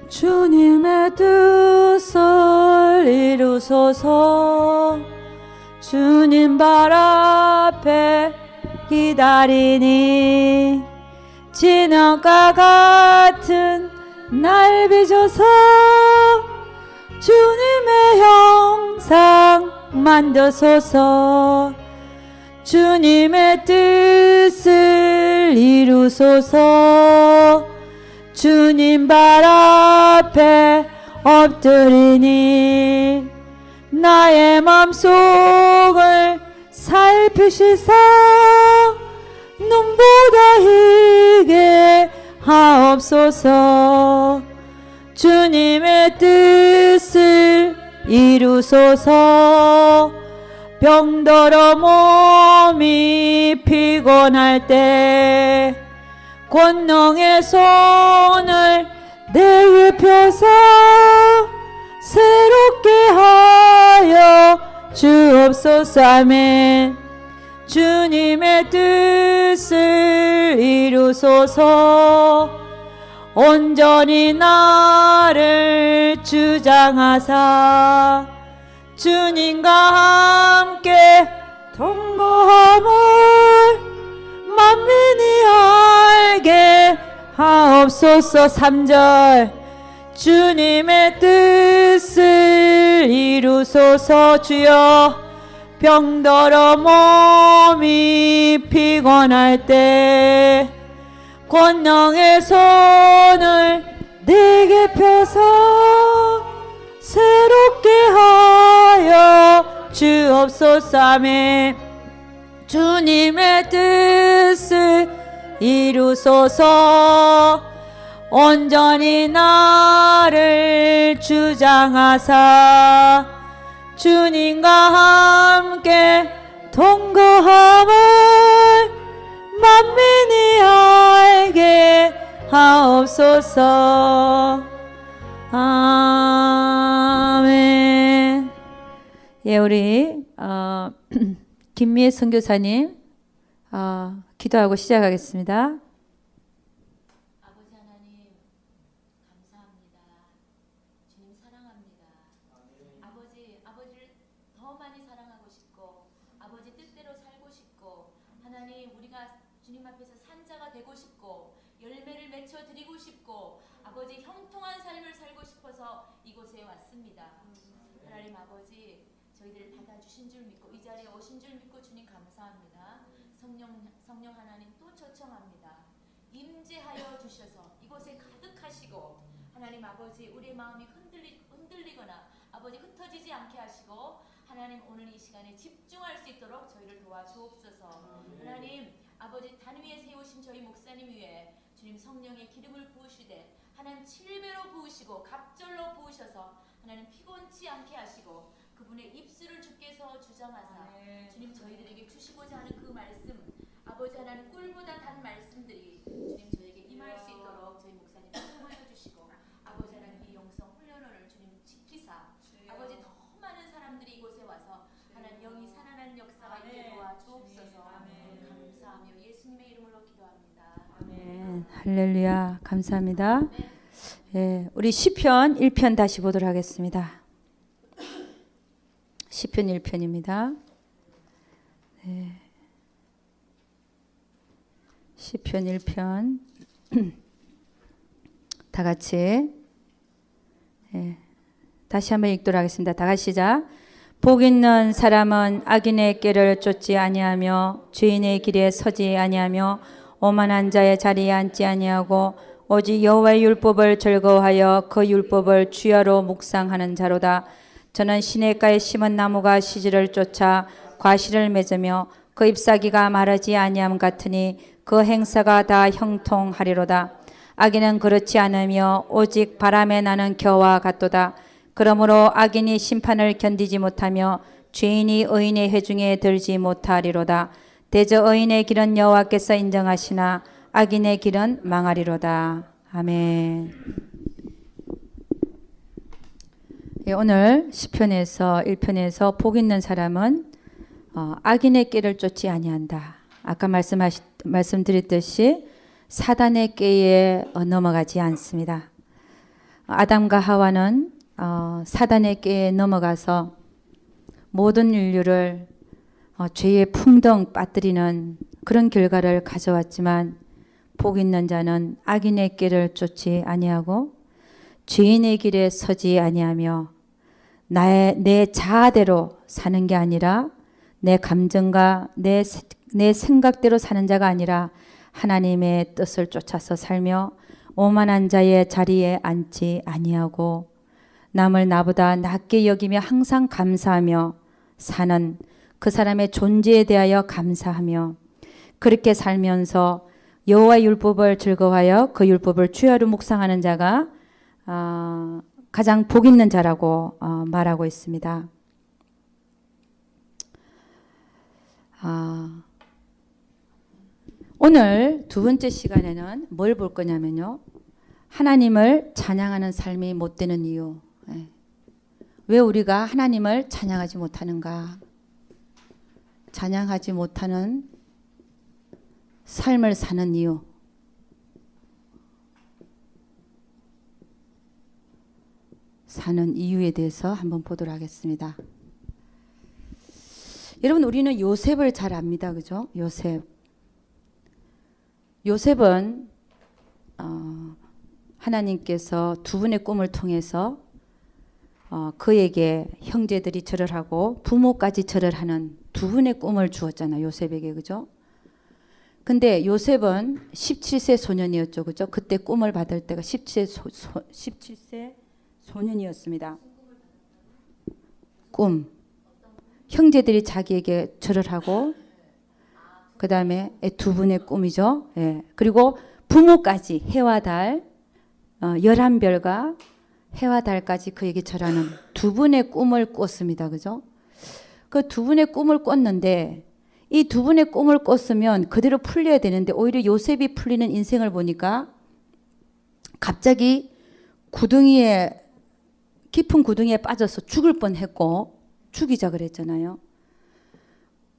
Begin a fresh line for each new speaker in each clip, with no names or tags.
주님의 뜻을 이루소서. 주님 발 앞에 기다리니 진흙과 같은 날 빚어서 주님의 형상 만드소서. 주님의 뜻을 이루소서. 주님 발 앞에 엎드리니 나의 맘속을 살피시사 눈보다 희게 하옵소서. 주님의 뜻을 이루소서. 병들어 몸이 피곤할 때 권능의 손을 내게 펴서 새롭게 하여 주옵소서. 아멘. 주님의 뜻을 이루소서. 온전히 나를 주장하사 주님과 함께 동거함을 만민이 알게 하옵소서. 3절 주님의 뜻을 이루소서. 주여 병들어 몸이 피곤할 때 권능의 손을 내게 펴서 새롭게 하여 주옵소서. 아멘. 주님의 뜻을 이루소서. 온전히 나를 주장하사 주님과 함께 동거함을 만민이 알게 하옵소서. 아멘. 예, 우리 김미애 선교사님 기도하고 시작하겠습니다.
아버지 하나님 감사합니다. 주님 사랑합니다. 아버지를 더 많이 사랑하고 싶고 아버지 뜻대로 살고 싶고 하나님 우리가 주님 앞에서 산자가 되고 싶고 열매를 맺혀 드리고 싶고 아버지 형통한 삶을 살고 싶어서 이곳에 왔습니다. 하나님 아버지 저희들을 받아주신 줄 믿고 이 자리에 오신 줄 믿고 주님 감사합니다. 성령 하나님 또 초청합니다. 임재하여 주셔서 이곳에 가득하시고 하나님 아버지 우리의 마음이 흔들리거나 아버지 흩어지지 않게 하시고 하나님 오늘 이 시간에 집중할 수 있도록 저희를 도와주옵소서. 하나님 아버지 단 위에 세우신 저희 목사님 위에 주님 성령의 기름을 부으시되 하나님 7배로 부으시고 갑절로 부으셔서 하나님 피곤치 않게 하시고 그분의 입술을 주께서 주장하사 주님 저희들에게 주시고자 하는 그 말씀 아버지 하나님 꿀보다 단 말씀들이 주님 저에게 임할 수 있도록 저희 목사님 통하여 주시고 아버지 하나님 이 영성 훈련을 주님 지키사 아버지 더 많은 사람들이 이곳에 와서 하나님 영이 살아나는 역사가 있게 도와주옵소서. 감사하며 예수님의 이름으로 기도합니다.
아멘. 할렐루야. 감사합니다. 예, 우리 시편 1편 다시 보도록 하겠습니다. 시편 1편입니다. 네. 시편 1편 다 같이 다시 한번 읽도록 하겠습니다. 다 같이 시작. 복 있는 사람은 악인의 길을 쫓지 아니하며 주인의 길에 서지 아니하며 오만한 자의 자리에 앉지 아니하고 오직 여호와의 율법을 즐거워하여 그 율법을 주야로 묵상하는 자로다. 저는 시냇가에 심은 나무가 시지를 쫓아 과실을 맺으며 그 잎사귀가 마르지 아니함 같으니 그 행사가 다 형통하리로다. 악인은 그렇지 않으며 오직 바람에 나는 겨와 같도다. 그러므로 악인이 심판을 견디지 못하며 죄인이 의인의 회중에 들지 못하리로다. 대저 의인의 길은 여호와께서 인정하시나 악인의 길은 망하리로다. 아멘. 오늘 시편에서 1편에서 복 있는 사람은 악인의 길을 쫓지 아니한다. 아까 말씀드렸듯이 사단의 꾀에 넘어가지 않습니다. 아담과 하와는 사단의 꾀에 넘어가서 모든 인류를 죄의 풍덩 빠뜨리는 그런 결과를 가져왔지만 복 있는 자는 악인의 길을 쫓지 아니하고 죄인의 길에 서지 아니하며 내 자아대로 사는 게 아니라 내 감정과 내 생각대로 사는 자가 아니라 하나님의 뜻을 쫓아서 살며 오만한 자의 자리에 앉지 아니하고 남을 나보다 낮게 여기며 항상 감사하며 사는 그 사람의 존재에 대하여 감사하며 그렇게 살면서 여호와의 율법을 즐거워하여 그 율법을 주야로 묵상하는 자가 가장 복 있는 자라고 말하고 있습니다. 오늘 두 번째 시간에는 뭘 볼 거냐면요. 하나님을 찬양하는 삶이 못 되는 이유. 왜 우리가 하나님을 찬양하지 못하는가? 찬양하지 못하는 삶을 사는 이유. 사는 이유에 대해서 한번 보도록 하겠습니다. 여러분, 우리는 요셉을 잘 압니다. 그죠? 요셉은 하나님께서 두 분의 꿈을 통해서 그에게 형제들이 절을 하고 부모까지 절을 하는 두 분의 꿈을 주었잖아요. 요셉에게. 그죠? 근데 요셉은 17세 소년이었죠. 그죠? 그때 꿈을 받을 때가 17세 소년이었습니다. 꿈. 형제들이 자기에게 절을 하고 그 다음에 두 분의 꿈이죠. 예. 그리고 부모까지 해와 달 11별과 해와 달까지 그에게 절하는 두 분의 꿈을 꿨습니다. 그죠? 그 두 분의 꿈을 꿨는데 이 두 분의 꿈을 꿨으면 그대로 풀려야 되는데 오히려 요셉이 풀리는 인생을 보니까 갑자기 깊은 구덩이에 빠져서 죽을 뻔했고 죽이자 그랬잖아요.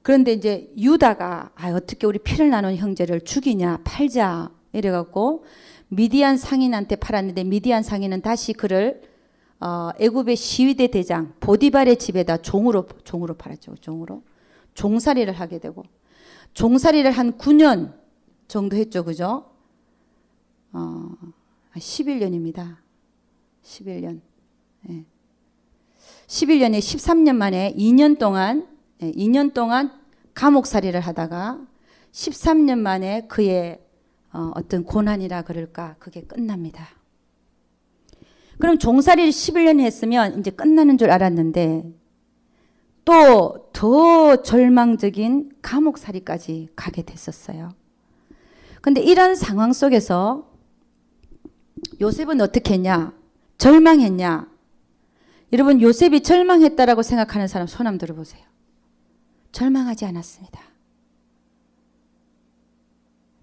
그런데 이제 유다가 어떻게 우리 피를 나눈 형제를 죽이냐, 팔자 이래갖고 미디안 상인한테 팔았는데 미디안 상인은 다시 그를 애굽의 시위대 대장 보디발의 집에다 종으로 팔았죠. 종살이를 하게 되고 종살이를 한 9년 정도 했죠. 그죠? 11년입니다. 11년. 예. 11년에 13년 만에 2년 동안 감옥살이를 하다가 13년 만에 그의 어떤 고난이라 그럴까 그게 끝납니다. 그럼 종살이를 11년 했으면 이제 끝나는 줄 알았는데 또 더 절망적인 감옥살이까지 가게 됐었어요. 근데 이런 상황 속에서 요셉은 어떻게 했냐? 절망했냐? 여러분, 요셉이 절망했다라고 생각하는 사람 손 한번 들어보세요. 절망하지 않았습니다.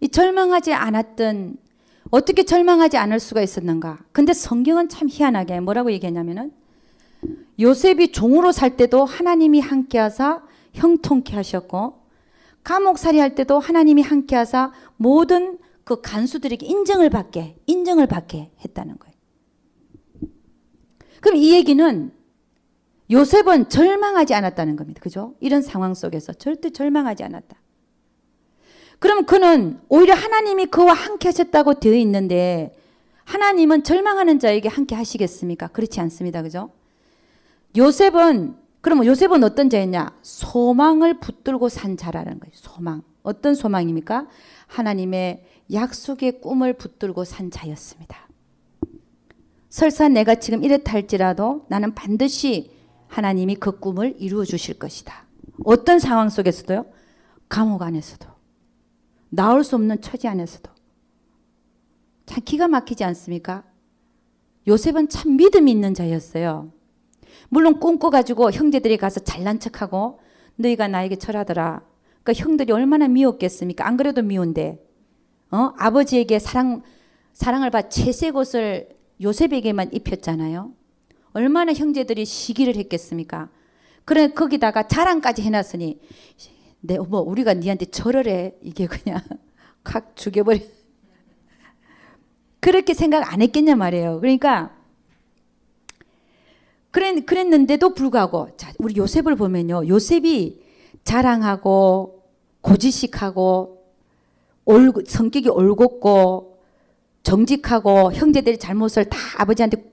이 절망하지 않았던, 어떻게 절망하지 않을 수가 있었는가? 근데 성경은 참 희한하게 뭐라고 얘기했냐면은 요셉이 종으로 살 때도 하나님이 함께 하사 형통케 하셨고 감옥살이 할 때도 하나님이 함께 하사 모든 그 간수들에게 인정을 받게 했다는 거예요. 그럼 이 얘기는 요셉은 절망하지 않았다는 겁니다. 그죠? 이런 상황 속에서 절대 절망하지 않았다. 그럼 그는 오히려 하나님이 그와 함께 하셨다고 되어 있는데 하나님은 절망하는 자에게 함께 하시겠습니까? 그렇지 않습니다. 그죠? 그러면 요셉은 어떤 자였냐? 소망을 붙들고 산 자라는 거예요. 소망. 어떤 소망입니까? 하나님의 약속의 꿈을 붙들고 산 자였습니다. 설사 내가 지금 이렇다 할지라도 나는 반드시 하나님이 그 꿈을 이루어 주실 것이다. 어떤 상황 속에서도요? 감옥 안에서도. 나올 수 없는 처지 안에서도. 참 기가 막히지 않습니까? 요셉은 참 믿음이 있는 자였어요. 물론 꿈꿔가지고 형제들이 가서 잘난 척하고 너희가 나에게 절하더라. 그러니까 형들이 얼마나 미웠겠습니까? 안 그래도 미운데 아버지에게 사랑을 받아 채색 옷을 요셉에게만 입혔잖아요. 얼마나 형제들이 시기를 했겠습니까? 그래 거기다가 자랑까지 해놨으니 우리가 니한테 절을 해. 이게 그냥 확 죽여버려. 그렇게 생각 안 했겠냐 말이에요. 그러니까 그랬는데도 불구하고, 자, 우리 요셉을 보면요. 요셉이 자랑하고 고지식하고 성격이 올곧고 정직하고 형제들이 잘못을 다 아버지한테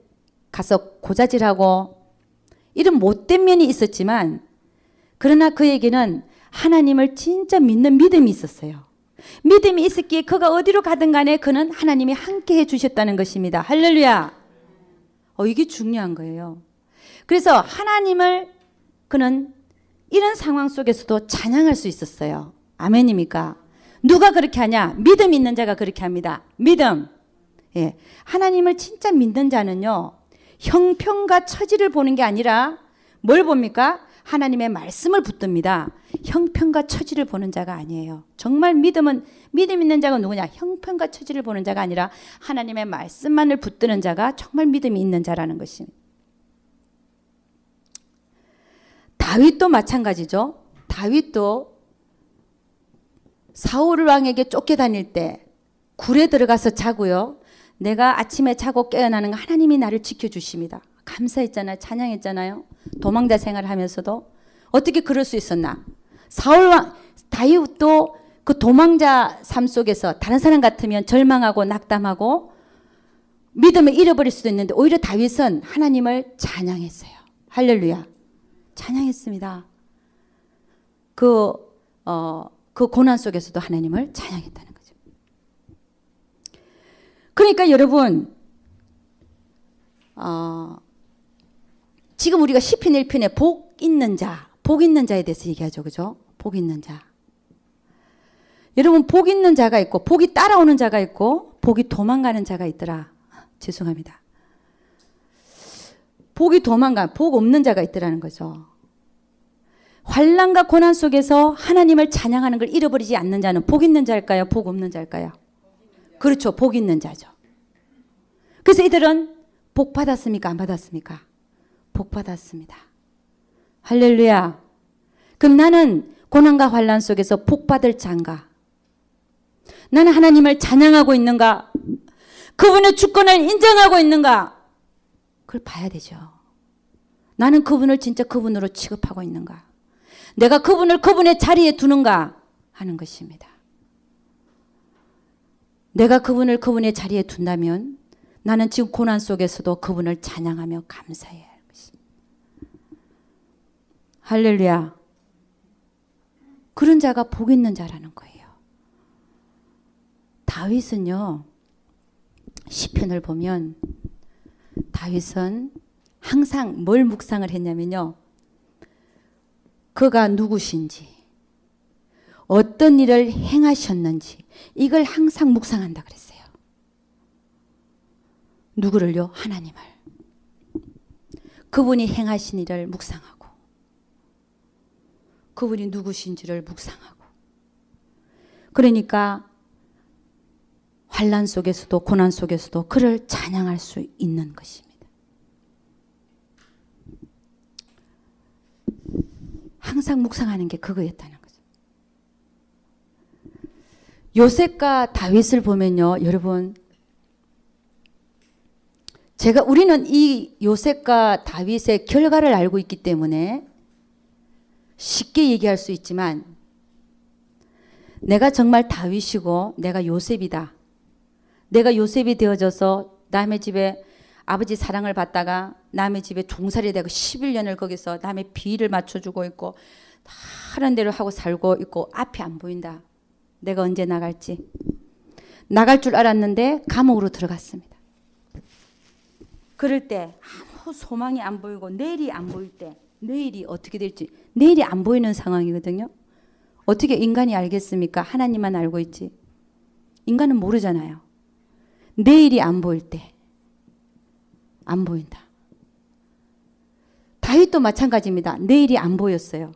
가서 고자질하고 이런 못된 면이 있었지만, 그러나 그에게는 하나님을 진짜 믿는 믿음이 있었어요. 믿음이 있었기에 그가 어디로 가든 간에 그는 하나님이 함께 해주셨다는 것입니다. 할렐루야. 이게 중요한 거예요. 그래서 하나님을 그는 이런 상황 속에서도 찬양할 수 있었어요. 아멘입니까? 누가 그렇게 하냐? 믿음 있는 자가 그렇게 합니다. 믿음. 예. 하나님을 진짜 믿는 자는요, 형편과 처지를 보는 게 아니라 뭘 봅니까? 하나님의 말씀을 붙듭니다. 형편과 처지를 보는 자가 아니에요. 정말 믿음 있는 자가 누구냐? 형편과 처지를 보는 자가 아니라 하나님의 말씀만을 붙드는 자가 정말 믿음이 있는 자라는 것입니다. 다윗도 마찬가지죠. 다윗도 사울 왕에게 쫓겨다닐 때 굴에 들어가서 자고요. 내가 아침에 자고 깨어나는 거 하나님이 나를 지켜주십니다. 감사했잖아요. 찬양했잖아요. 도망자 생활하면서도 어떻게 그럴 수 있었나? 다윗도 그 도망자 삶 속에서 다른 사람 같으면 절망하고 낙담하고 믿음을 잃어버릴 수도 있는데 오히려 다윗은 하나님을 찬양했어요. 할렐루야. 찬양했습니다. 그 고난 속에서도 하나님을 찬양했다는 거죠. 그러니까 여러분, 지금 우리가 시편 1편에 복 있는 자에 대해서 얘기하죠. 그죠? 복 있는 자. 여러분, 복 있는 자가 있고 복이 따라오는 자가 있고 복이 도망가는 자가 있더라. 죄송합니다. 복 없는 자가 있더라는 거죠. 환난과 고난 속에서 하나님을 찬양하는 걸 잃어버리지 않는 자는 복 있는 자일까요? 복 없는 자일까요? 그렇죠. 복 있는 자죠. 그래서 이들은 복 받았습니까? 안 받았습니까? 복 받았습니다. 할렐루야. 그럼 나는 고난과 환난 속에서 복 받을 자인가? 나는 하나님을 찬양하고 있는가? 그분의 주권을 인정하고 있는가? 그걸 봐야 되죠. 나는 그분을 진짜 그분으로 취급하고 있는가? 내가 그분을 그분의 자리에 두는가 하는 것입니다. 내가 그분을 그분의 자리에 둔다면 나는 지금 고난 속에서도 그분을 찬양하며 감사해야 할 것입니다. 할렐루야. 그런 자가 복 있는 자라는 거예요. 다윗은요, 시편을 보면 다윗은 항상 뭘 묵상을 했냐면요, 그가 누구신지, 어떤 일을 행하셨는지 이걸 항상 묵상한다 그랬어요. 누구를요? 하나님을. 그분이 행하신 일을 묵상하고 그분이 누구신지를 묵상하고. 그러니까 환난 속에서도 고난 속에서도 그를 찬양할 수 있는 것입니다. 항상 묵상하는 게 그거였다는 거죠. 요셉과 다윗을 보면요, 여러분, 우리는 이 요셉과 다윗의 결과를 알고 있기 때문에 쉽게 얘기할 수 있지만, 내가 정말 다윗이고 내가 요셉이다. 내가 요셉이 되어져서 남의 집에 아버지 사랑을 받다가 남의 집에 종살이 되고 11년을 거기서 남의 비위를 맞춰주고 있고 하는 대로 하고 살고 있고 앞이 안 보인다. 내가 언제 나갈지. 나갈 줄 알았는데 감옥으로 들어갔습니다. 그럴 때 아무 소망이 안 보이고 내일이 안 보일 때, 내일이 어떻게 될지, 내일이 안 보이는 상황이거든요. 어떻게 인간이 알겠습니까? 하나님만 알고 있지. 인간은 모르잖아요. 내일이 안 보일 때, 안 보인다. 다윗도 마찬가지입니다. 내일이 안 보였어요.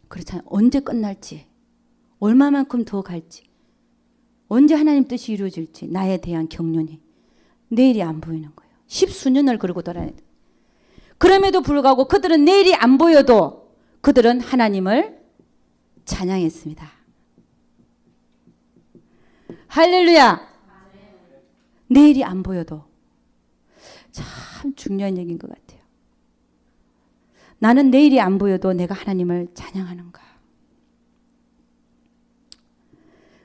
그렇잖아요. 언제 끝날지, 얼마만큼 더 갈지, 언제 하나님 뜻이 이루어질지, 나에 대한 경륜이 내일이 안 보이는 거예요. 십수년을 그러고 돌아야 돼. 그럼에도 불구하고 그들은 내일이 안 보여도 그들은 하나님을 찬양했습니다. 할렐루야. 내일이 안 보여도. 참 중요한 얘기인 것 같아요. 나는 내일이 안 보여도 내가 하나님을 찬양하는가?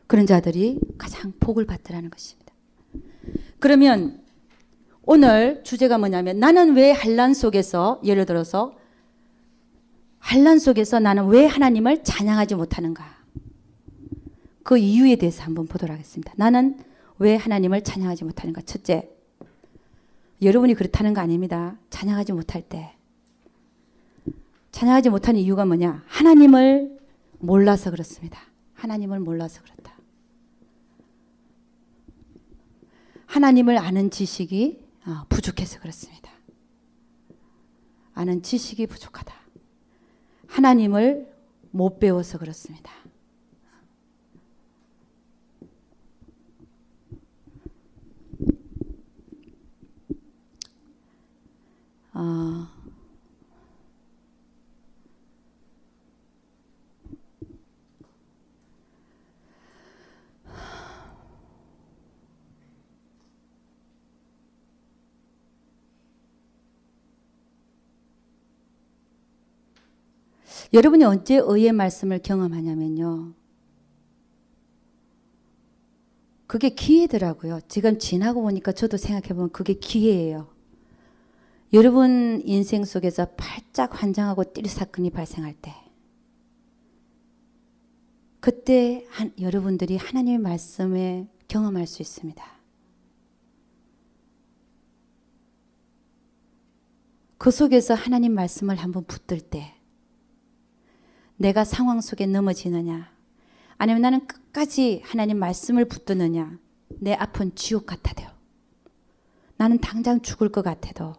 그런 자들이 가장 복을 받더라는 것입니다. 그러면 오늘 주제가 뭐냐면 나는 왜 환난 속에서, 예를 들어서 환난 속에서 나는 왜 하나님을 찬양하지 못하는가? 그 이유에 대해서 한번 보도록 하겠습니다. 나는 왜 하나님을 찬양하지 못하는가? 첫째, 여러분이 그렇다는 거 아닙니다. 찬양하지 못할 때. 찬양하지 못하는 이유가 뭐냐? 하나님을 몰라서 그렇습니다. 하나님을 몰라서 그렇다. 하나님을 아는 지식이 부족해서 그렇습니다. 아는 지식이 부족하다. 하나님을 못 배워서 그렇습니다. 여러분이 언제 의의 말씀을 경험하냐면요. 그게 기회더라고요. 지금 지나고 보니까 저도 생각해보면 그게 기회예요. 여러분 인생 속에서 팔짝 환장하고 뛸 사건이 발생할 때 그때 여러분들이 하나님의 말씀에 경험할 수 있습니다. 그 속에서 하나님 말씀을 한번 붙들 때 내가 상황 속에 넘어지느냐 아니면 나는 끝까지 하나님 말씀을 붙드느냐 내 앞은 지옥 같아도 나는 당장 죽을 것 같아도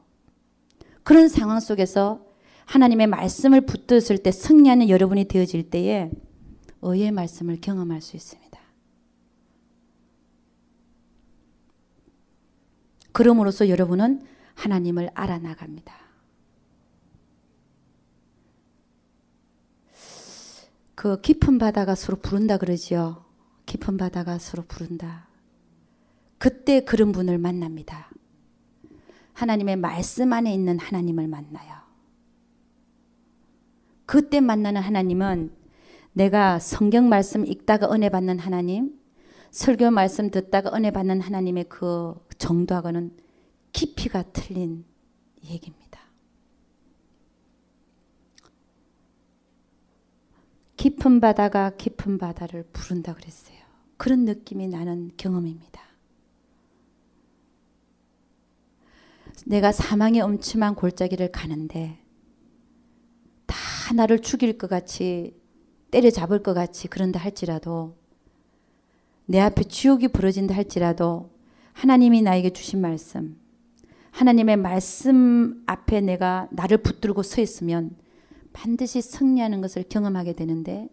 그런 상황 속에서 하나님의 말씀을 붙들었을 때 승리하는 여러분이 되어질 때에 의의 말씀을 경험할 수 있습니다. 그럼으로써 여러분은 하나님을 알아나갑니다. 그 깊은 바다가 서로 부른다 그러지요. 깊은 바다가 서로 부른다. 그때 그런 분을 만납니다. 하나님의 말씀 안에 있는 하나님을 만나요. 그때 만나는 하나님은 내가 성경 말씀 읽다가 은혜 받는 하나님, 설교 말씀 듣다가 은혜 받는 하나님의 그 정도하고는 깊이가 틀린 얘기입니다. 깊은 바다가 깊은 바다를 부른다 그랬어요. 그런 느낌이 나는 경험입니다. 내가 사망의 엄침한 골짜기를 가는데 다 나를 죽일 것 같이 때려잡을 것 같이 그런다 할지라도 내 앞에 지옥이 벌어진다 할지라도 하나님이 나에게 주신 말씀 하나님의 말씀 앞에 내가 나를 붙들고 서 있으면 반드시 승리하는 것을 경험하게 되는데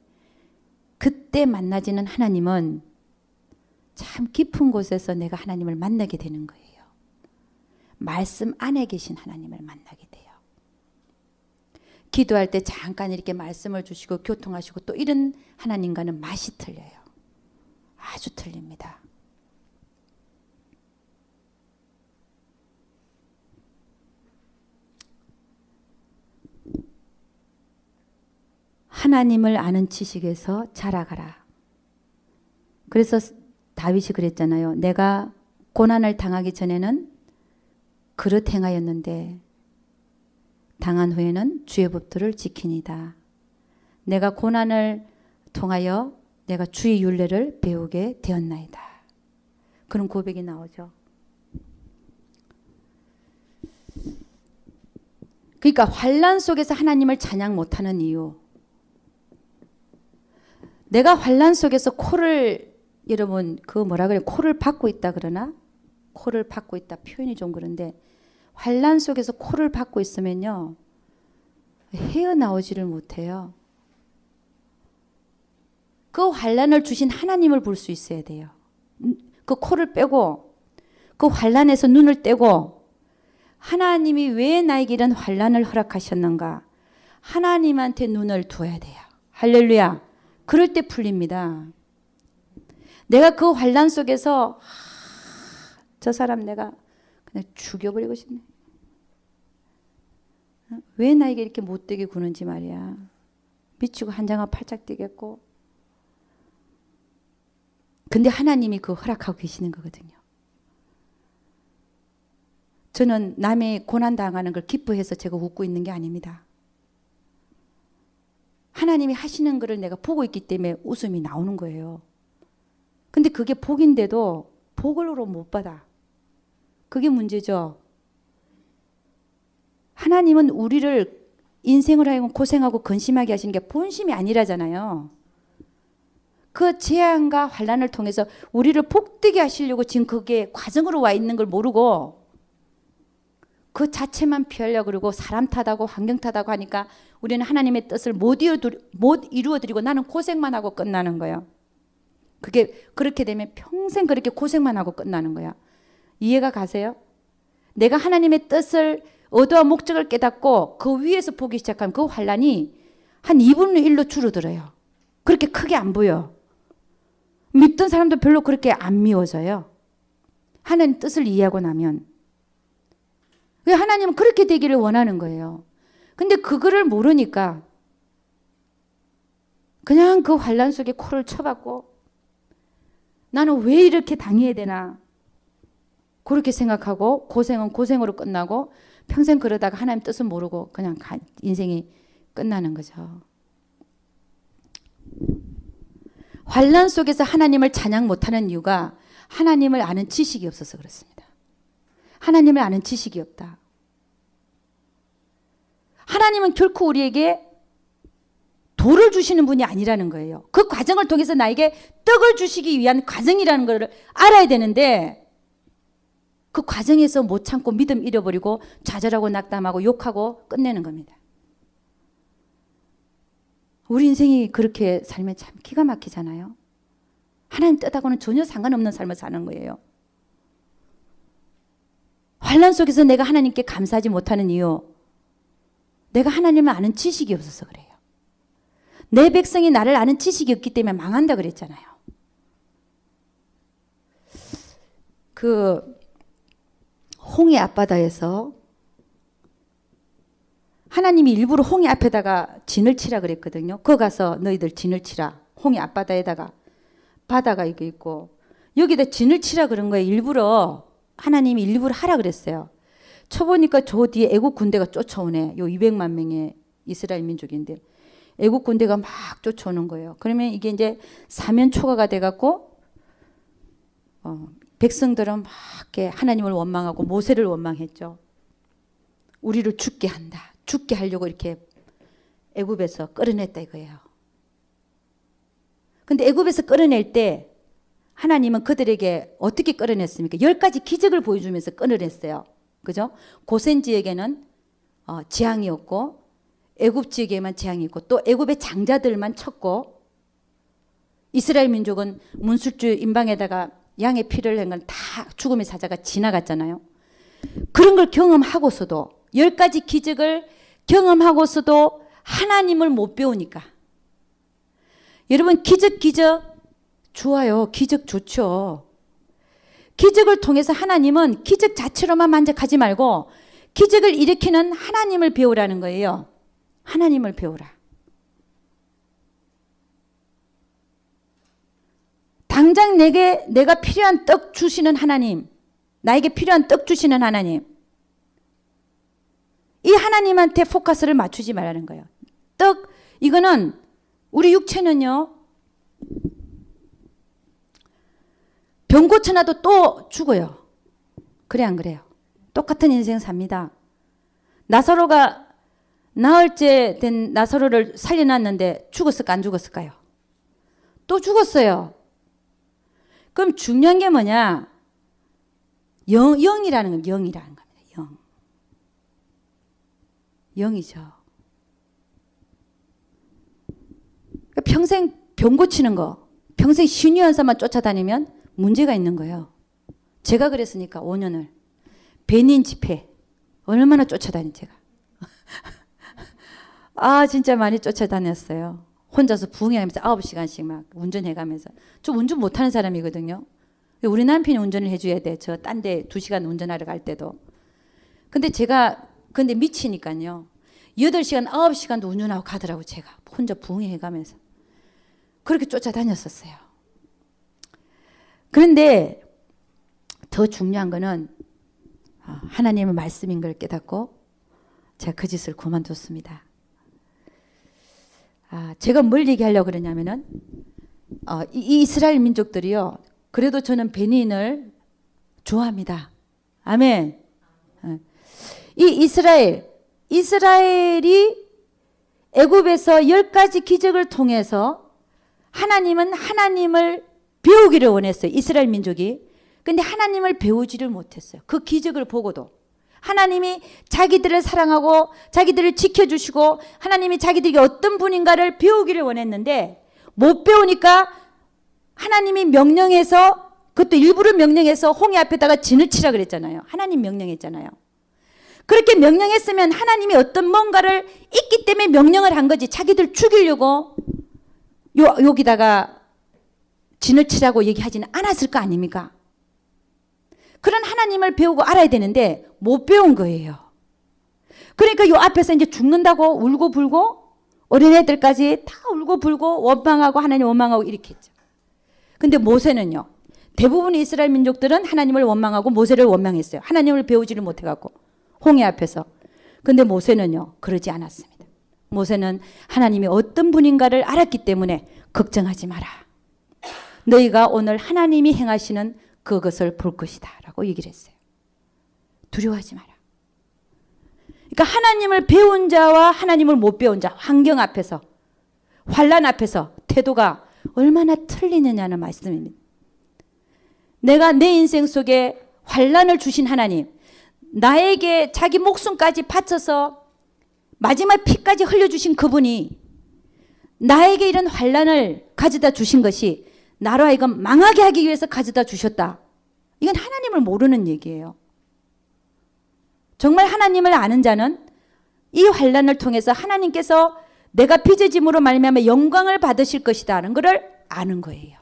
그때 만나지는 하나님은 참 깊은 곳에서 내가 하나님을 만나게 되는 거예요. 말씀 안에 계신 하나님을 만나게 돼요. 기도할 때 잠깐 이렇게 말씀을 주시고 교통하시고 또 이런 하나님과는 맛이 틀려요. 아주 틀립니다. 하나님을 아는 지식에서 자라가라. 그래서 다윗이 그랬잖아요. 내가 고난을 당하기 전에는 그릇 행하였는데 당한 후에는 주의 법도를 지키니다. 내가 고난을 통하여 내가 주의 율례를 배우게 되었나이다. 그런 고백이 나오죠. 그러니까 환난 속에서 하나님을 찬양 못하는 이유. 내가 환난 속에서 코를 여러분 그 뭐라 그래 코를 박고 있다 그러나 코를 박고 있다 표현이 좀 그런데 환난 속에서 코를 박고 있으면요 헤어나오지를 못해요. 그 환난을 주신 하나님을 볼 수 있어야 돼요. 그 코를 빼고 그 환난에서 눈을 떼고 하나님이 왜 나에게 이런 환난을 허락하셨는가 하나님한테 눈을 두어야 돼요. 할렐루야. 그럴 때 풀립니다. 내가 그 환난 속에서 저 사람 내가 그냥 죽여버리고 싶네. 왜 나에게 이렇게 못되게 구는지 말이야. 미치고 한장아 팔짝 뛰겠고. 근데 하나님이 그거 허락하고 계시는 거거든요. 저는 남의 고난당하는 걸 기뻐해서 제가 웃고 있는 게 아닙니다. 하나님이 하시는 거를 내가 보고 있기 때문에 웃음이 나오는 거예요. 근데 그게 복인데도 복으로 못 받아. 그게 문제죠. 하나님은 우리를 인생을 하여금 고생하고 근심하게 하시는 게 본심이 아니라잖아요. 그 재앙과 환난을 통해서 우리를 복되게 하시려고 지금 그게 과정으로 와 있는 걸 모르고 그 자체만 피하려고 그러고 사람 탓하고 환경 탓하고 하니까 우리는 하나님의 뜻을 못 이루어드리고 나는 고생만 하고 끝나는 거예요. 그게 그렇게 되면 평생 그렇게 고생만 하고 끝나는 거야. 이해가 가세요? 내가 하나님의 뜻을 의도와 목적을 깨닫고 그 위에서 보기 시작하면 그 환난이 한 2분의 1로 줄어들어요. 그렇게 크게 안 보여. 믿던 사람도 별로 그렇게 안 미워져요. 하나님 뜻을 이해하고 나면. 하나님은 그렇게 되기를 원하는 거예요. 근데 그거를 모르니까 그냥 그 환난 속에 코를 쳐박고 나는 왜 이렇게 당해야 되나 그렇게 생각하고 고생은 고생으로 끝나고 평생 그러다가 하나님 뜻은 모르고 그냥 인생이 끝나는 거죠. 환난 속에서 하나님을 찬양 못하는 이유가 하나님을 아는 지식이 없어서 그렇습니다. 하나님을 아는 지식이 없다. 하나님은 결코 우리에게 돌을 주시는 분이 아니라는 거예요. 그 과정을 통해서 나에게 떡을 주시기 위한 과정이라는 걸 알아야 되는데 그 과정에서 못 참고 믿음 잃어버리고 좌절하고 낙담하고 욕하고 끝내는 겁니다. 우리 인생이 그렇게 살면 참 기가 막히잖아요. 하나님 뜻하고는 전혀 상관없는 삶을 사는 거예요. 환난 속에서 내가 하나님께 감사하지 못하는 이유, 내가 하나님을 아는 지식이 없어서 그래요. 내 백성이 나를 아는 지식이 없기 때문에 망한다 그랬잖아요. 그 홍해 앞바다에서 하나님이 일부러 홍해 앞에다가 진을 치라 그랬거든요. 거기 가서 너희들 진을 치라. 홍해 앞바다에다가 바다가 이거 있고 여기다 진을 치라 그런 거예요. 일부러 하나님이 일부러 하라 그랬어요. 쳐보니까 저 뒤에 애국 군대가 쫓아오네. 요 200만 명의 이스라엘 민족인데 애국 군대가 막 쫓아오는 거예요. 그러면 이게 이제 사면 초가가 돼갖고 백성들은 막 이렇게 하나님을 원망하고 모세를 원망했죠. 우리를 죽게 한다. 죽게 하려고 이렇게 애굽에서 끌어냈다 이거예요. 근데 애굽에서 끌어낼 때 하나님은 그들에게 어떻게 끌어냈습니까? 10가지 기적을 보여주면서 끌어냈어요. 그죠? 고센 지역에는 재앙이었고 애굽 지역에만 재앙이 있고 또 애굽의 장자들만 쳤고 이스라엘 민족은 문술주 임방에다가 양의 피를 낸 건 다 죽음의 사자가 지나갔잖아요. 그런 걸 경험하고서도 10가지 기적을 경험하고서도 하나님을 못 배우니까 여러분 기적 좋아요. 기적 좋죠. 기적을 통해서 하나님은 기적 자체로만 만족하지 말고 기적을 일으키는 하나님을 배우라는 거예요. 하나님을 배우라. 당장 내가 필요한 떡 주시는 하나님, 나에게 필요한 떡 주시는 하나님, 이 하나님한테 포커스를 맞추지 말라는 거예요. 떡, 이거는 우리 육체는요, 병 고쳐놔도 또 죽어요. 그래 안 그래요? 똑같은 인생 삽니다. 나사로가 나흘째 된 나사로를 살려놨는데 죽었을까 안 죽었을까요? 또 죽었어요. 그럼 중요한 게 뭐냐? 영이라는 겁니다. 영이라는 겁니다. 영이죠. 평생 병 고치는 거, 평생 신유한사만 쫓아다니면 문제가 있는 거예요. 제가 그랬으니까 5년을 배닌 집회 얼마나 쫓아다닌 제가. 진짜 많이 쫓아다녔어요. 혼자서 부흥하면서 9시간씩 막 운전해가면서. 저 운전 못하는 사람이거든요. 우리 남편이 운전을 해줘야 돼. 저 딴 데 2시간 운전하러 갈 때도. 근데 제가 미치니까요. 8시간, 9시간도 운전하고 가더라고. 제가 혼자 부흥해가면서 그렇게 쫓아다녔었어요. 그런데 더 중요한 거는 하나님의 말씀인 걸 깨닫고 제가 그 짓을 그만뒀습니다. 제가 뭘 얘기하려고 그러냐면은 이 이스라엘 민족들이요. 그래도 저는 베니인을 좋아합니다. 아멘. 이 이스라엘이 애굽에서 10가지 기적을 통해서 하나님은 하나님을 배우기를 원했어요. 이스라엘 민족이. 근데 하나님을 배우지를 못했어요. 그 기적을 보고도. 하나님이 자기들을 사랑하고 자기들을 지켜주시고 하나님이 자기들이 어떤 분인가를 배우기를 원했는데 못 배우니까 하나님이 명령해서, 그것도 일부러 명령해서 홍해 앞에다가 진을 치라 그랬잖아요. 하나님 명령했잖아요. 그렇게 명령했으면 하나님이 어떤 뭔가를 있기 때문에 명령을 한 거지. 자기들 죽이려고 여기다가 진을 치라고 얘기하지는 않았을 거 아닙니까? 그런 하나님을 배우고 알아야 되는데 못 배운 거예요. 그러니까 요 앞에서 이제 죽는다고 울고 불고 어린애들까지 다 울고 불고 원망하고 하나님 원망하고 이렇게 했죠. 근데 모세는요. 대부분 이스라엘 민족들은 하나님을 원망하고 모세를 원망했어요. 하나님을 배우지를 못해갖고 홍해 앞에서. 근데 모세는요. 그러지 않았습니다. 모세는 하나님이 어떤 분인가를 알았기 때문에 걱정하지 마라. 너희가 오늘 하나님이 행하시는 그것을 볼 것이다 라고 얘기를 했어요. 두려워하지 마라. 그러니까 하나님을 배운 자와 하나님을 못 배운 자, 환경 앞에서, 환난 앞에서 태도가 얼마나 틀리느냐는 말씀입니다. 내가 내 인생 속에 환난을 주신 하나님, 나에게 자기 목숨까지 바쳐서 마지막 피까지 흘려주신 그분이 나에게 이런 환난을 가져다 주신 것이 나로 하여금 망하게 하기 위해서 가져다 주셨다. 이건 하나님을 모르는 얘기예요. 정말 하나님을 아는 자는 이 환난을 통해서 하나님께서 내가 빚어짐으로 말미암아 영광을 받으실 것이다는 것을 아는 거예요.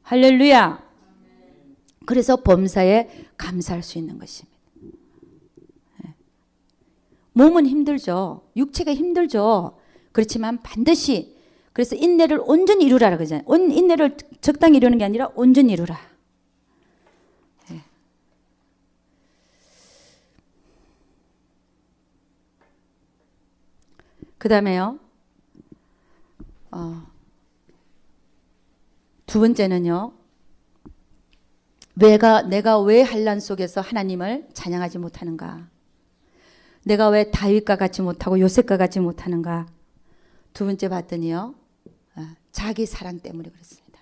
할렐루야. 그래서 범사에 감사할 수 있는 것입니다. 몸은 힘들죠. 육체가 힘들죠. 그렇지만 반드시, 그래서 인내를 온전히 이루라 그러잖아요. 인내를 적당히 이루는 게 아니라 온전히 이루라. 그 다음에요. 두 번째는요. 내가 왜 환난 속에서 하나님을 찬양하지 못하는가? 내가 왜 다윗과 같이 못하고 요셉과 같이 못하는가? 두 번째 봤더니요. 자기 사랑 때문에 그렇습니다.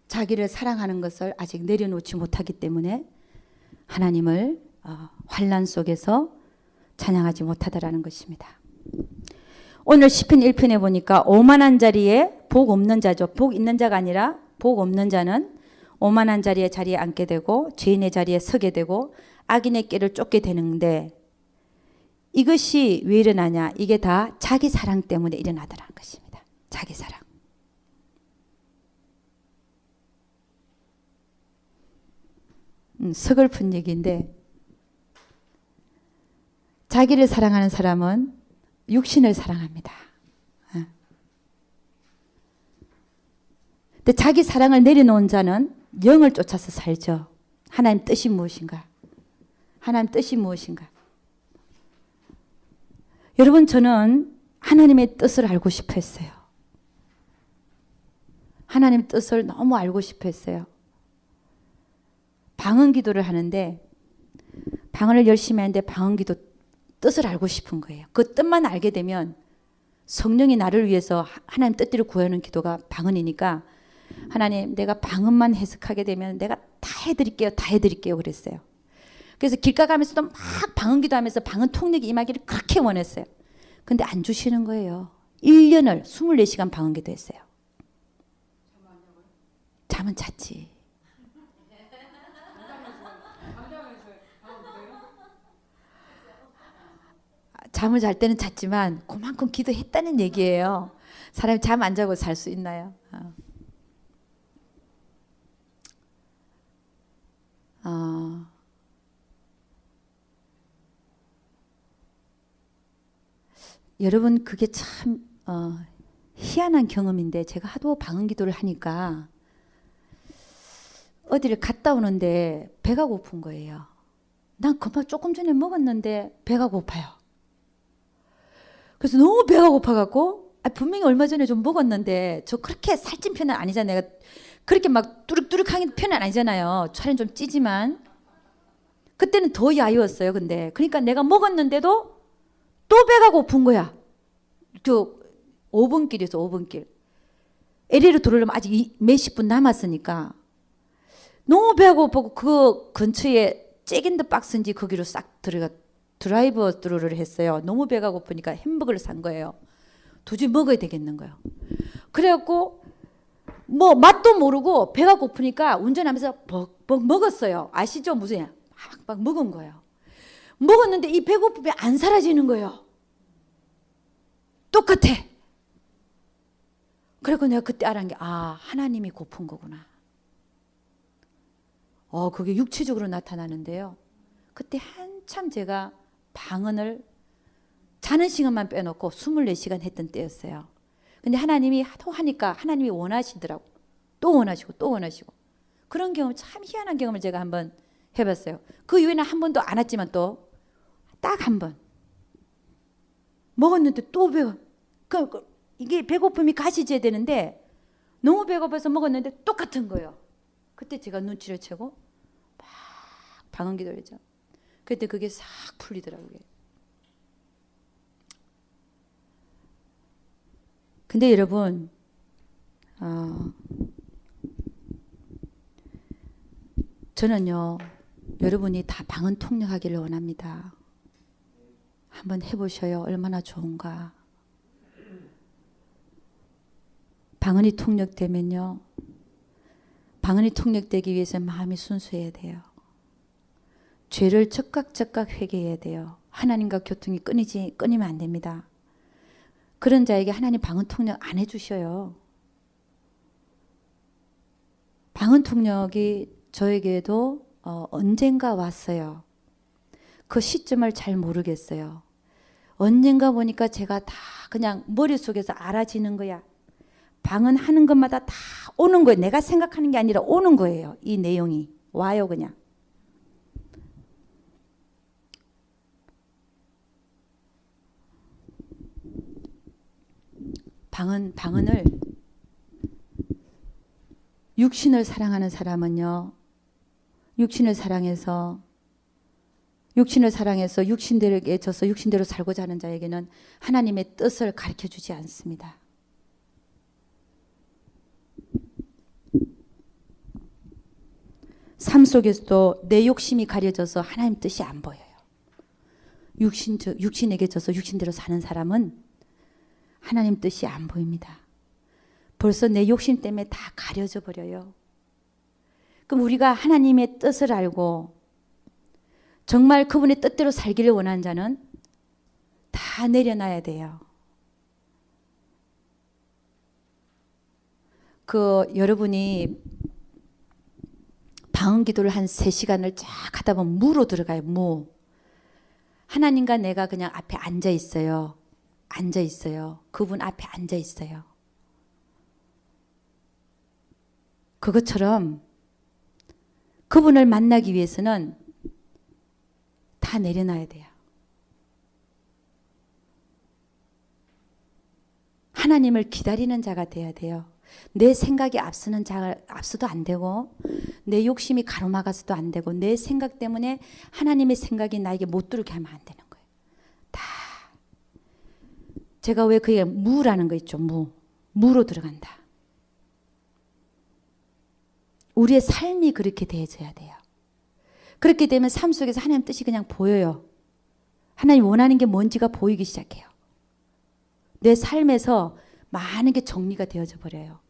자기를 사랑하는 것을 아직 내려놓지 못하기 때문에 하나님을 환난 속에서 찬양하지 못하더라는 것입니다. 오늘 시편 1편에 보니까 오만한 자리에 복 없는 자죠. 복 있는 자가 아니라 복 없는 자는 오만한 자리에 앉게 되고 죄인의 자리에 서게 되고 악인의 꾀를 쫓게 되는데 이것이 왜 일어나냐? 이게 다 자기 사랑 때문에 일어나더라는 것입니다. 자기 사랑. 서글픈 얘기인데 자기를 사랑하는 사람은 육신을 사랑합니다. 근데 자기 사랑을 내려놓은 자는 영을 쫓아서 살죠. 하나님 뜻이 무엇인가? 하나님 뜻이 무엇인가? 여러분, 저는 하나님의 뜻을 알고 싶어 했어요. 하나님의 뜻을 너무 알고 싶어 했어요. 방언 기도를 하는데 방언을 열심히 하는데 방언 기도 뜻을 알고 싶은 거예요. 그 뜻만 알게 되면 성령이 나를 위해서 하나님 뜻대로 구하는 기도가 방언이니까 하나님 내가 방언만 해석하게 되면 내가 다 해드릴게요 그랬어요. 그래서 길가 가면서도 막 방언 기도하면서 방언 통역이 임하기를 그렇게 원했어요. 근데 안 주시는 거예요. 1년을 24시간 방언 기도했어요. 잠은 잤지. 잠을 잘 때는 잤지만 그만큼 기도했다는 얘기예요. 사람이 잠 안 자고 살 수 있나요? 여러분 그게 참 희한한 경험인데 제가 하도 방언 기도를 하니까 어디를 갔다 오는데 배가 고픈 거예요. 난 금방 조금 전에 먹었는데 배가 고파요. 그래서 너무 배가 고파갖고 분명히 얼마 전에 좀 먹었는데 저 그렇게 살찐 편은 아니잖아요. 내가 그렇게 막 뚜룩뚜룩한 편은 아니잖아요. 살은 좀 찌지만 그때는 더 야유었어요. 근데 그러니까 내가 먹었는데도 또 배가 고픈 거야. 저 5번 길에서 5번 길. LA로 들어오려면 아직 몇십 분 남았으니까 너무 배가 고프고 그 근처에 잭앤드 박스인지 거기로 싹 들어가 드라이브 스루를 했어요. 너무 배가 고프니까 햄버거를 산 거예요. 도저히 먹어야 되겠는 거예요. 그래갖고 뭐 맛도 모르고 배가 고프니까 운전하면서 벅벅 먹었어요. 아시죠? 무슨 막 먹은 거예요. 먹었는데 이 배고픔이 안 사라지는 거예요. 똑같아. 그래서 내가 그때 알은 게 하나님이 고픈 거구나. 그게 육체적으로 나타나는데요. 그때 한참 제가 방언을 자는 시간만 빼놓고 24시간 했던 때였어요. 근데 하나님이 하도 하니까 하나님이 원하시더라고. 또 원하시고 또 원하시고. 그런 경험, 참 희한한 경험을 제가 한번 해봤어요. 그 이후에는 한 번도 안 왔지만 또 딱 한 번 먹었는데 또 배가 이게 배고픔이 가시져야 되는데 너무 배고파서 먹었는데 똑같은 거예요. 그때 제가 눈치를 채고 막 방언 기도를 했죠. 그때 그게 싹 풀리더라고요. 근데 여러분 저는요 여러분이 다 방언 통역하기를 원합니다. 한번 해보셔요. 얼마나 좋은가. 방언이 통역되면요 방언이 통역되기 위해서 마음이 순수해야 돼요. 죄를 즉각 회개해야 돼요. 하나님과 교통이 끊이면 안 됩니다. 그런 자에게 하나님 방언 통역 안 해주셔요. 방언 통역이 저에게도 언젠가 왔어요. 그 시점을 잘 모르겠어요. 언젠가 보니까 제가 다 그냥 머릿속에서 알아지는 거야. 방언하는 것마다 다 오는 거예요. 내가 생각하는 게 아니라 오는 거예요. 이 내용이 와요 그냥. 방언을 육신을 사랑하는 사람은요. 육신을 사랑해서 육신대로에 져서 육신대로 살고자 하는 자에게는 하나님의 뜻을 가르쳐주지 않습니다. 삶 속에서도 내 욕심이 가려져서 하나님 뜻이 안 보여요. 육신에게 져서 육신대로 사는 사람은 하나님 뜻이 안 보입니다. 벌써 내 욕심 때문에 다 가려져 버려요. 그럼 우리가 하나님의 뜻을 알고 정말 그분의 뜻대로 살기를 원하는 자는 다 내려놔야 돼요. 여러분이 방언 기도를 한 3시간을 쫙 하다 보면 무로 들어가요. 무. 하나님과 내가 그냥 앞에 앉아 있어요. 그분 앞에 앉아 있어요. 그것처럼 그분을 만나기 위해서는 다 내려놔야 돼요. 하나님을 기다리는 자가 돼야 돼요. 내 생각이 앞서도 안 되고 내 욕심이 가로막아서도 안 되고 내 생각 때문에 하나님의 생각이 나에게 못 들게 하면 안 되는 거예요. 다 제가 왜 그게 무라는 거 있죠. 무로 들어간다. 우리의 삶이 그렇게 되어져야 돼요. 그렇게 되면 삶 속에서 하나님 뜻이 그냥 보여요. 하나님 원하는 게 뭔지가 보이기 시작해요. 내 삶에서 많은 게 정리가 되어져 버려요.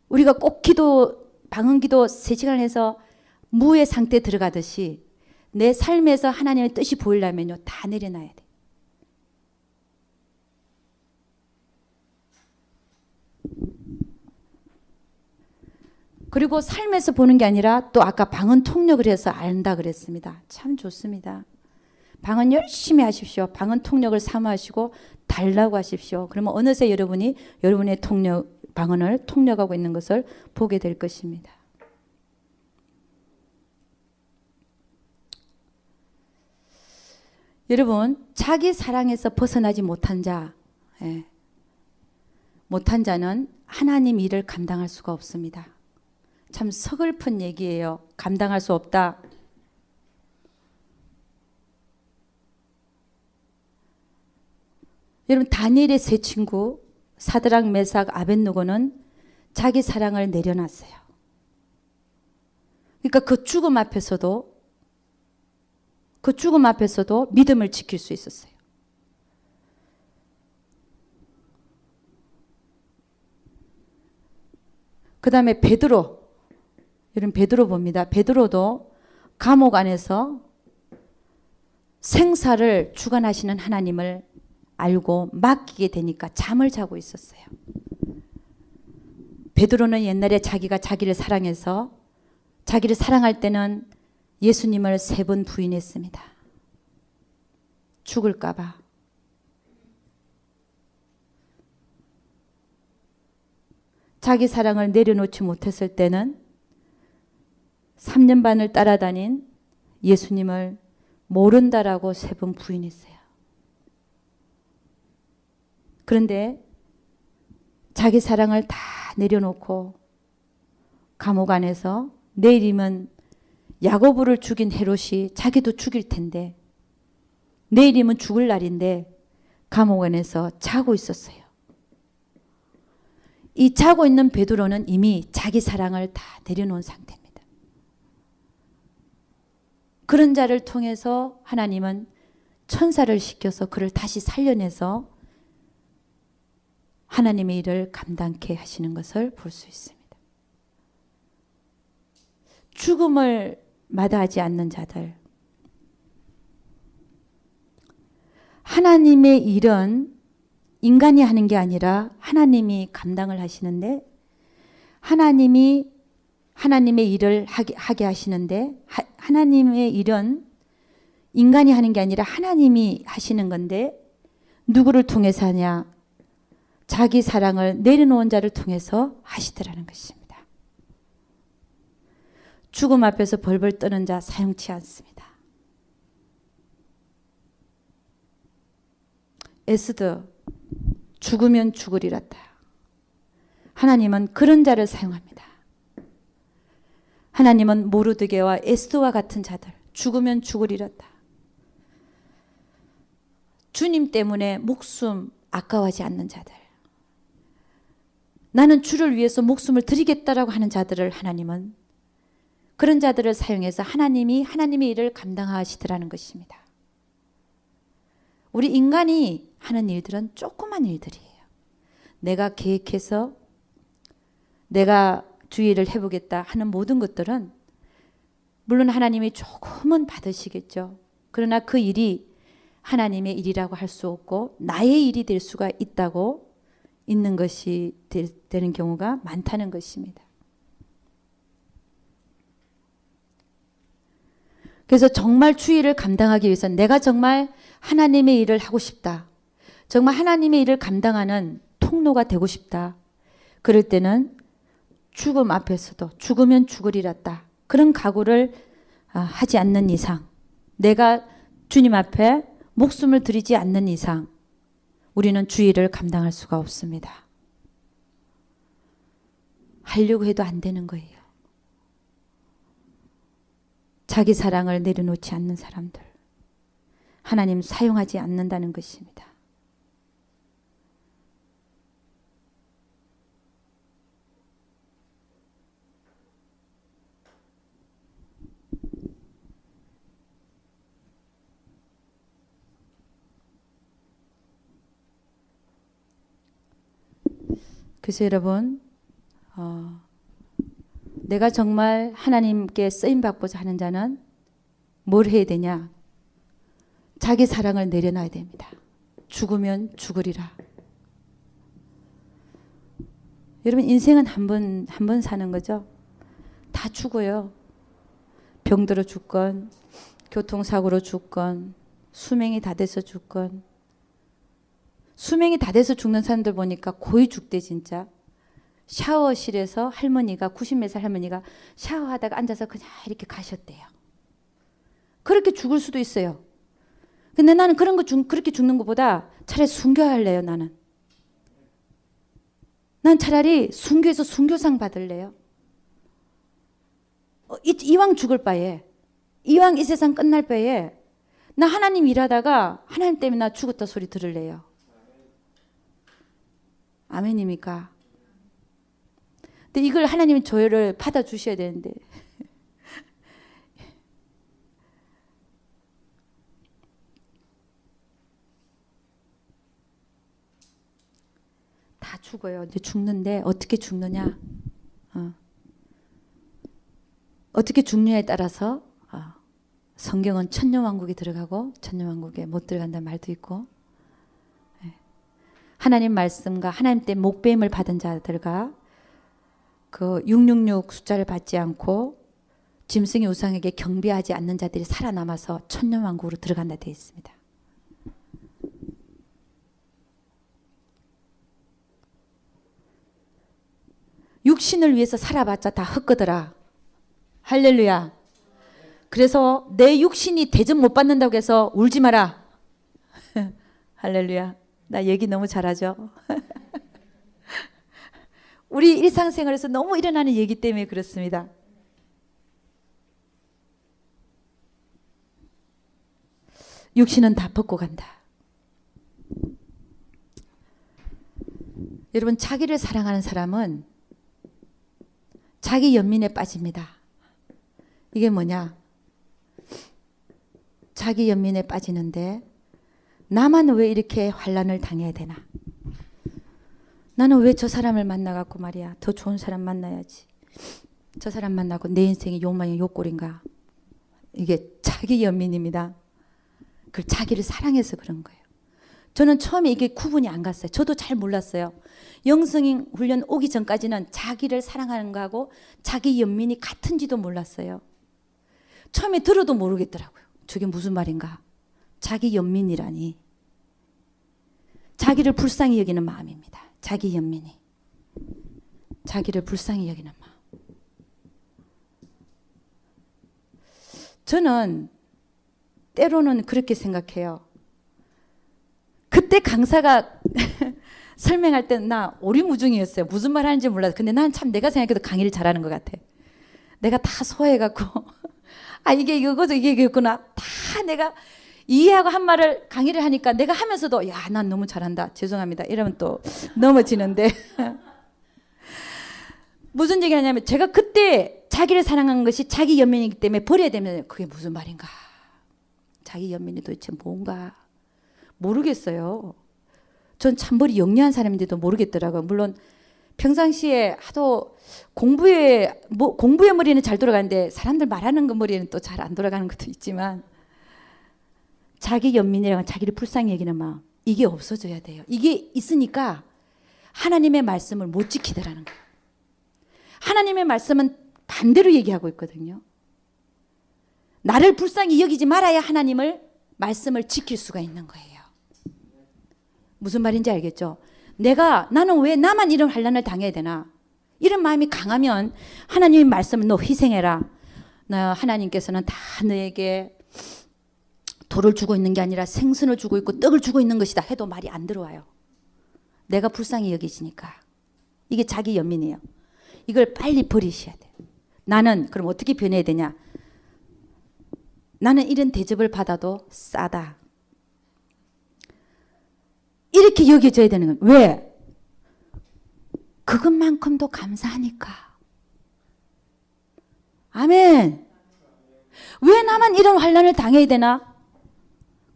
우리가 꼭 방언 기도 3시간을 해서 무의 상태에 들어가듯이 내 삶에서 하나님의 뜻이 보이려면요. 다 내려놔야 돼. 그리고 삶에서 보는 게 아니라 또 아까 방언 통역을 해서 안다 그랬습니다. 참 좋습니다. 방언 열심히 하십시오. 방언 통역을 사모하시고 달라고 하십시오. 그러면 어느새 여러분이 여러분의 방언을 통역하고 있는 것을 보게 될 것입니다. 여러분, 자기 사랑에서 벗어나지 못한 자는 하나님 일을 감당할 수가 없습니다. 참 서글픈 얘기예요. 감당할 수 없다. 여러분, 다니엘의 세 친구 사드락, 메삭, 아벳느고는 자기 사랑을 내려놨어요. 그러니까 그 죽음 앞에서도 믿음을 지킬 수 있었어요. 그 다음에 여러분 베드로 봅니다. 베드로도 감옥 안에서 생사를 주관하시는 하나님을 알고 맡기게 되니까 잠을 자고 있었어요. 베드로는 옛날에 자기가 자기를 사랑해서 자기를 사랑할 때는 예수님을 3번 부인했습니다. 죽을까 봐. 자기 사랑을 내려놓지 못했을 때는 3년 반을 따라다닌 예수님을 모른다라고 3번 부인했어요. 그런데 자기 사랑을 다 내려놓고 감옥 안에서 내일이면 야고보를 죽인 헤롯이 자기도 죽일 텐데 내일이면 죽을 날인데 감옥 안에서 자고 있었어요. 이 자고 있는 베드로는 이미 자기 사랑을 다 내려놓은 상태입니다. 그런 자를 통해서 하나님은 천사를 시켜서 그를 다시 살려내서 하나님의 일을 감당케 하시는 것을 볼 수 있습니다. 죽음을 마다하지 않는 자들. 하나님의 일은 인간이 하는 게 아니라 하나님이 감당을 하시는데 하나님의 일을 하게 하시는데 하나님의 일은 인간이 하는 게 아니라 하나님이 하시는 건데 누구를 통해서 하냐? 자기 사랑을 내려놓은 자를 통해서 하시더라는 것입니다. 죽음 앞에서 벌벌 떠는 자 사용치 않습니다. 에스더 죽으면 죽으리라다. 하나님은 그런 자를 사용합니다. 하나님은 모르드게와 에스더와 같은 자들 죽으면 죽으리라다. 주님 때문에 목숨 아까워하지 않는 자들, 나는 주를 위해서 목숨을 드리겠다라고 하는 자들을 하나님은 그런 자들을 사용해서 하나님이 하나님의 일을 감당하시더라는 것입니다. 우리 인간이 하는 일들은 조그만 일들이에요. 내가 계획해서 내가 주의를 해보겠다 하는 모든 것들은 물론 하나님이 조금은 받으시겠죠. 그러나 그 일이 하나님의 일이라고 할 수 없고 나의 일이 될 수가 있는 것이 되는 경우가 많다는 것입니다. 그래서 정말 주의를 감당하기 위해서 내가 정말 하나님의 일을 하고 싶다. 정말 하나님의 일을 감당하는 통로가 되고 싶다. 그럴 때는 죽음 앞에서도 죽으면 죽으리라다. 그런 각오를 하지 않는 이상, 내가 주님 앞에 목숨을 드리지 않는 이상 우리는 주의를 감당할 수가 없습니다. 하려고 해도 안 되는 거예요. 자기 사랑을 내려놓지 않는 사람들, 하나님 사용하지 않는다는 것입니다. 그래서 여러분, 내가 정말 하나님께 쓰임받고자 하는 자는 뭘 해야 되냐? 자기 사랑을 내려놔야 됩니다. 죽으면 죽으리라. 여러분, 인생은 한 번 사는 거죠. 다 죽어요. 병들어 죽건, 교통사고로 죽건, 수명이 다 돼서 죽건. 수명이 다 돼서 죽는 사람들 보니까 거의 죽대 진짜. 샤워실에서 할머니가 90몇 살 할머니가 샤워하다가 앉아서 그냥 이렇게 가셨대요. 그렇게 죽을 수도 있어요. 근데 나는 그런 거 그렇게 죽는 것보다 차라리 순교할래요. 나는 차라리 순교해서 순교상 받을래요. 이왕 죽을 바에, 이왕 이 세상 끝날 바에 나 하나님 일하다가 하나님 때문에 나 죽었다 소리 들을래요. 아멘입니까? 근데 이걸 하나님이 저를 받아주셔야 되는데 다 죽어요. 이제 죽는데 어떻게 죽느냐? 어떻게 죽느냐에 따라서 성경은 천년왕국에 들어가고 천년왕국에 못 들어간다는 말도 있고, 하나님 말씀과 하나님 때 목배임을 받은 자들과 그 666 숫자를 받지 않고 짐승의 우상에게 경배하지 않는 자들이 살아남아서 천년왕국으로 들어간다 되어 있습니다. 육신을 위해서 살아봤자 다 헛거더라. 할렐루야. 그래서 내 육신이 대접 못 받는다고 해서 울지 마라. 할렐루야. 나 얘기 너무 잘하죠. 우리 일상생활에서 너무 일어나는 얘기 때문에 그렇습니다. 육신은 다 벗고 간다. 여러분, 자기를 사랑하는 사람은 자기 연민에 빠집니다. 이게 뭐냐? 자기 연민에 빠지는데 나만 왜 이렇게 환난을 당해야 되나? 나는 왜 저 사람을 만나갖고 말이야 더 좋은 사람 만나야지. 저 사람 만나고 내 인생이 욕망이 욕골인가? 이게 자기 연민입니다. 그 자기를 사랑해서 그런 거예요. 저는 처음에 이게 구분이 안 갔어요. 저도 잘 몰랐어요. 영성인 훈련 오기 전까지는 자기를 사랑하는 거하고 자기 연민이 같은지도 몰랐어요. 처음에 들어도 모르겠더라고요. 저게 무슨 말인가? 자기 연민이라니. 자기를 불쌍히 여기는 마음입니다. 자기 연민이. 자기를 불쌍히 여기는 마음. 저는 때로는 그렇게 생각해요. 그때 강사가 설명할 때 나 오리무중이었어요. 무슨 말 하는지 몰라서. 근데 난 참 내가 생각해도 강의를 잘하는 것 같아. 내가 다 소화해갖고 이게 이거죠, 이게 이거구나. 다 내가 이해하고 한 말을 강의를 하니까 내가 하면서도 야, 난 너무 잘한다. 죄송합니다. 이러면 또 넘어지는데. 무슨 얘기 하냐면 제가 그때 자기를 사랑한 것이 자기 연민이기 때문에 버려야 되면 그게 무슨 말인가. 자기 연민이 도대체 뭔가 모르겠어요. 전 참머리 영리한 사람인데도 모르겠더라고요. 물론 평상시에 하도 공부의 머리는 잘 돌아가는데 사람들 말하는 거 머리는 또 잘 안 돌아가는 것도 있지만 자기 연민이랑 자기를 불쌍히 여기는 마음, 이게 없어져야 돼요. 이게 있으니까 하나님의 말씀을 못 지키더라는 거예요. 하나님의 말씀은 반대로 얘기하고 있거든요. 나를 불쌍히 여기지 말아야 하나님을 말씀을 지킬 수가 있는 거예요. 무슨 말인지 알겠죠? 나는 왜 나만 이런 환난을 당해야 되나? 이런 마음이 강하면 하나님의 말씀을 너 희생해라. 하나님께서는 다 너에게 돌을 주고 있는 게 아니라 생선을 주고 있고 떡을 주고 있는 것이다 해도 말이 안 들어와요. 내가 불쌍히 여기시니까. 이게 자기 연민이에요. 이걸 빨리 버리셔야 돼요. 나는 그럼 어떻게 변해야 되냐? 나는 이런 대접을 받아도 싸다. 이렇게 여겨져야 되는 거예요. 왜? 그것만큼도 감사하니까. 아멘. 왜 나만 이런 환난을 당해야 되나?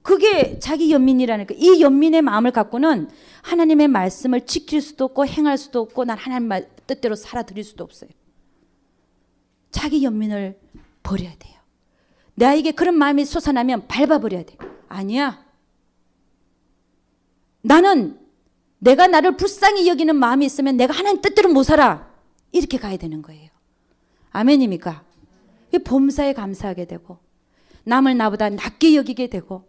그게 자기 연민이라는 거예요. 이 연민의 마음을 갖고는 하나님의 말씀을 지킬 수도 없고 행할 수도 없고 난 하나님 뜻대로 살아드릴 수도 없어요. 자기 연민을 버려야 돼요. 나에게 그런 마음이 솟아나면 밟아버려야 돼. 아니야. 나는 내가 나를 불쌍히 여기는 마음이 있으면 내가 하나님 뜻대로 못 살아. 이렇게 가야 되는 거예요. 아멘입니까? 범사에 감사하게 되고 남을 나보다 낮게 여기게 되고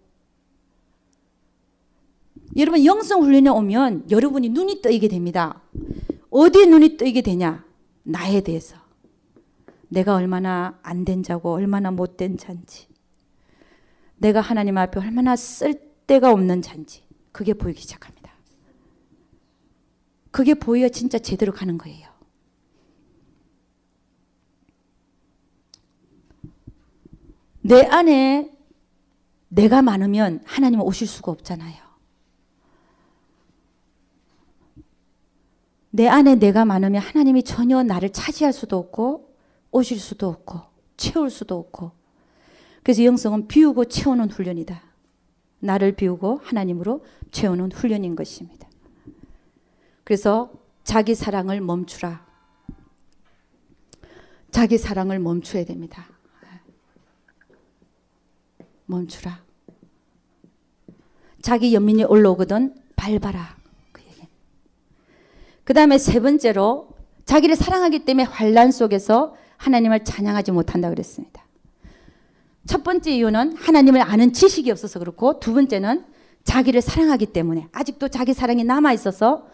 여러분 영성 훈련에 오면 여러분이 눈이 뜨이게 됩니다. 어디에 눈이 뜨이게 되냐? 나에 대해서. 내가 얼마나 안 된 자고 얼마나 못된 자인지, 내가 하나님 앞에 얼마나 쓸데가 없는 자인지 그게 보이기 시작합니다. 그게 보여야 진짜 제대로 가는 거예요. 내 안에 내가 많으면 하나님은 오실 수가 없잖아요. 내 안에 내가 많으면 하나님이 전혀 나를 차지할 수도 없고 오실 수도 없고 채울 수도 없고. 그래서 영성은 비우고 채우는 훈련이다. 나를 비우고 하나님으로 채우는 훈련인 것입니다. 그래서 자기 사랑을 멈추라. 자기 사랑을 멈춰야 됩니다. 멈추라. 자기 연민이 올라오거든 밟아라. 그 다음에 세 번째로 자기를 사랑하기 때문에 환난 속에서 하나님을 찬양하지 못한다 그랬습니다. 첫 번째 이유는 하나님을 아는 지식이 없어서 그렇고, 두 번째는 자기를 사랑하기 때문에 아직도 자기 사랑이 남아있어서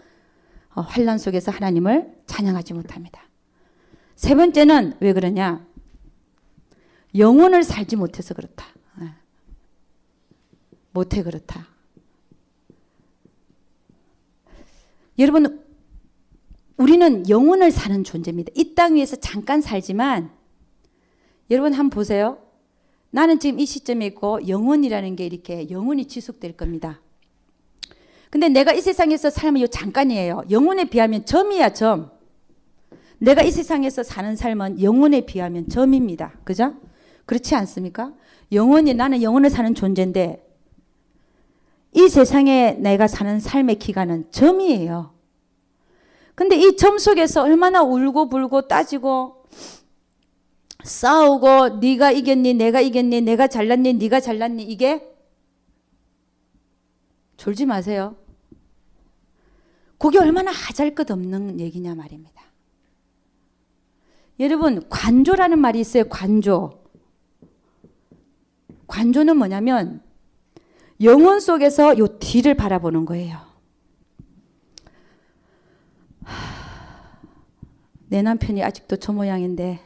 환난 속에서 하나님을 찬양하지 못합니다. 세 번째는 왜 그러냐? 영혼을 살지 못해서 그렇다. 못해 그렇다. 여러분, 우리는 영혼을 사는 존재입니다. 이 땅 위에서 잠깐 살지만 여러분 한번 보세요. 나는 지금 이 시점에 있고 영혼이라는 게 이렇게 영원히 지속될 겁니다. 근데 내가 이 세상에서 삶은 요 잠깐이에요. 영혼에 비하면 점이야, 점. 내가 이 세상에서 사는 삶은 영혼에 비하면 점입니다. 그죠? 그렇지 않습니까? 나는 영혼을 사는 존재인데 이 세상에 내가 사는 삶의 기간은 점이에요. 근데 이 점 속에서 얼마나 울고 불고 따지고 싸우고 네가 이겼니 내가 이겼니 내가 잘났니 네가 잘났니, 이게 졸지 마세요. 그게 얼마나 하잘것없는 얘기냐 말입니다. 여러분, 관조라는 말이 있어요. 관조. 관조는 뭐냐면 영혼 속에서 요 뒤를 바라보는 거예요. 내 남편이 아직도 저 모양인데,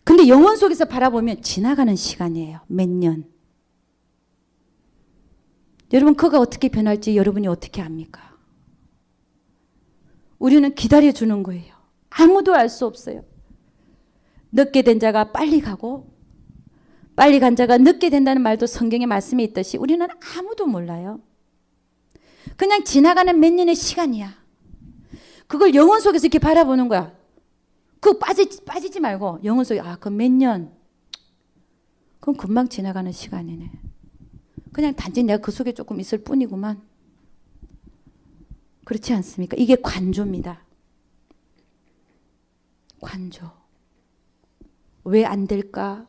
근데 영혼 속에서 바라보면 지나가는 시간이에요. 몇 년. 여러분, 그가 어떻게 변할지 여러분이 어떻게 압니까? 우리는 기다려주는 거예요. 아무도 알 수 없어요. 늦게 된 자가 빨리 가고 빨리 간 자가 늦게 된다는 말도 성경에 말씀이 있듯이 우리는 아무도 몰라요. 그냥 지나가는 몇 년의 시간이야. 그걸 영혼 속에서 이렇게 바라보는 거야. 그거 빠지지 말고 영혼 속에, 그 몇 년. 그건 금방 지나가는 시간이네. 그냥 단지 내가 그 속에 조금 있을 뿐이구만. 그렇지 않습니까? 이게 관조입니다. 관조. 왜 안 될까?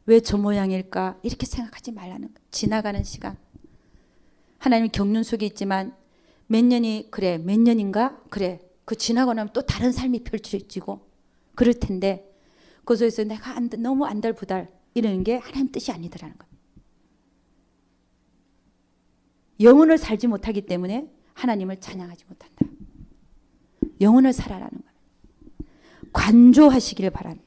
왜 저 모양일까? 이렇게 생각하지 말라는 거야. 지나가는 시간. 하나님 경륜 속에 있지만 몇 년이, 그래 몇 년인가? 그래, 그 지나고 나면 또 다른 삶이 펼쳐지고 그럴 텐데, 그 속에서 내가 너무 안달부달 이러는 게 하나님 뜻이 아니더라는 거예요. 영혼을 살지 못하기 때문에 하나님을 찬양하지 못한다. 영혼을 살아라는 거예요. 관조하시기를 바랍니다.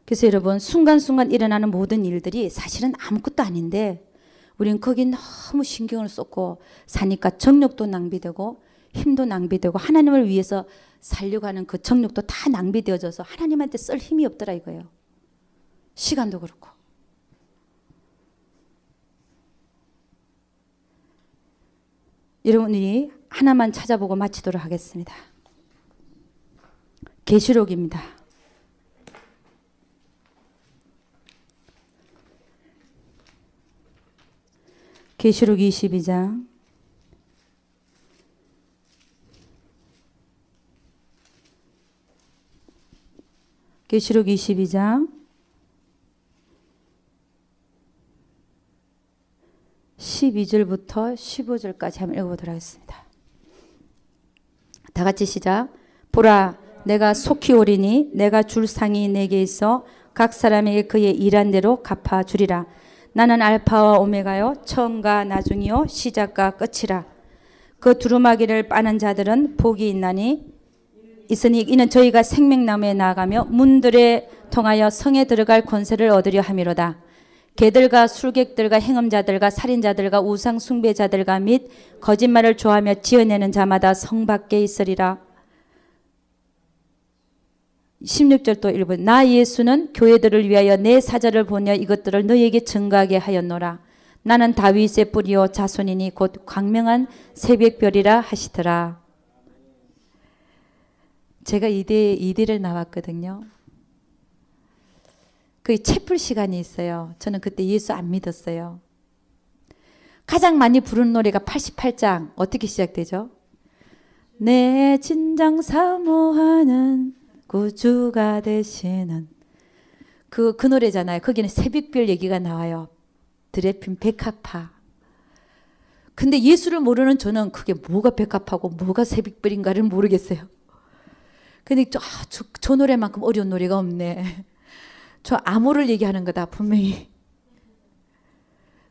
그래서 여러분, 순간순간 일어나는 모든 일들이 사실은 아무것도 아닌데 우리는 거기 너무 신경을 쏟고 사니까 정력도 낭비되고 힘도 낭비되고 하나님을 위해서 살려고 하는 그 정력도 다 낭비되어져서 하나님한테 쓸 힘이 없더라 이거예요. 시간도 그렇고. 여러분이 하나만 찾아보고 마치도록 하겠습니다. 계시록입니다. 계시록 22장. 계시록 22장 12절부터 15절까지 한번 읽어보도록 하겠습니다. 다 같이 시작. 보라, 내가 속히 오리니 내가 줄 상이 내게 있어 각 사람에게 그의 일한 대로 갚아주리라. 나는 알파와 오메가요 처음과 나중이요 시작과 끝이라. 그 두루마기를 빠는 자들은 복이 있으니 이는 저희가 생명나무에 나아가며 문들에 통하여 성에 들어갈 권세를 얻으려 함이로다. 개들과 술객들과 행음자들과 살인자들과 우상 숭배자들과 및 거짓말을 좋아하며 지어내는 자마다 성 밖에 있으리라. 16절 또 읽어보세요. 나 예수는 교회들을 위하여 내 사자를 보내 이것들을 너희에게 증거하게 하였노라. 나는 다윗의 뿌리요 자손이니 곧 광명한 새벽별이라 하시더라. 제가 이대를 나왔거든요. 그 채플 시간이 있어요. 저는 그때 예수 안 믿었어요. 가장 많이 부르는 노래가 88장 어떻게 시작되죠? 내 진정 사모하는 구주가 되시는 그 노래잖아요. 거기는 새벽별 얘기가 나와요. 드레핀 백합화. 근데 예수를 모르는 저는 그게 뭐가 백합화고 뭐가 새벽별인가를 모르겠어요. 근데 저 노래만큼 어려운 노래가 없네. 저 암호를 얘기하는 거다 분명히.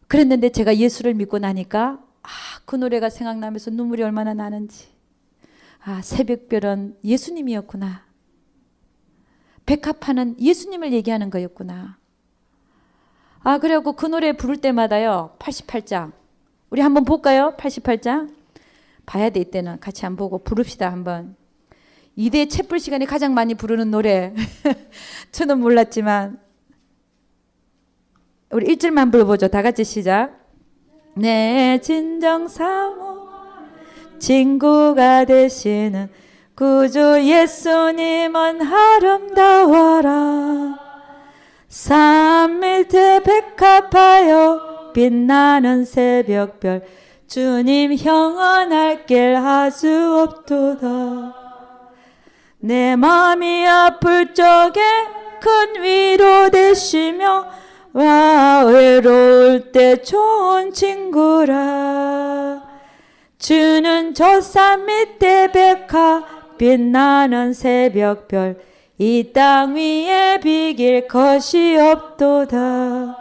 그랬는데 제가 예수를 믿고 나니까 그 노래가 생각나면서 눈물이 얼마나 나는지. 새벽별은 예수님이었구나. 백합화는 예수님을 얘기하는 거였구나. 그래갖고 그 노래 부를 때마다요 88장 우리 한번 볼까요? 88장 봐야 돼. 이때는 같이 한번 보고 부릅시다. 한번. 이대 채플 시간에 가장 많이 부르는 노래 저는 몰랐지만 우리 1절만 불러보죠. 다 같이 시작. 내 진정 사모 친구가 되시는 구주 예수님은 아름다워라. 산 밑에 백합하여 빛나는 새벽별 주님 형언할 길 아주 없도다. 내 마음이 아플 적에 큰 위로 되시며 외로울 때 좋은 친구라. 주는 저 산 밑에 백합 빛나는 새벽별 이 땅 위에 비길 것이 없도다.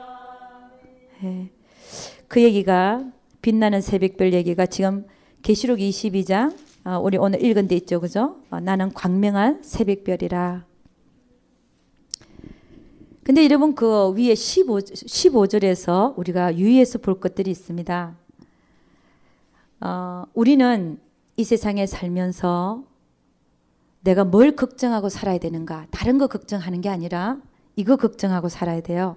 그 얘기가 빛나는 새벽별 얘기가 지금 계시록 22장 우리 오늘 읽은 데 있죠. 그죠? 나는 광명한 새벽별이라. 근데 여러분 그 위에 15절에서 우리가 유의해서 볼 것들이 있습니다. 우리는 이 세상에 살면서 내가 뭘 걱정하고 살아야 되는가? 다른 거 걱정하는 게 아니라 이거 걱정하고 살아야 돼요.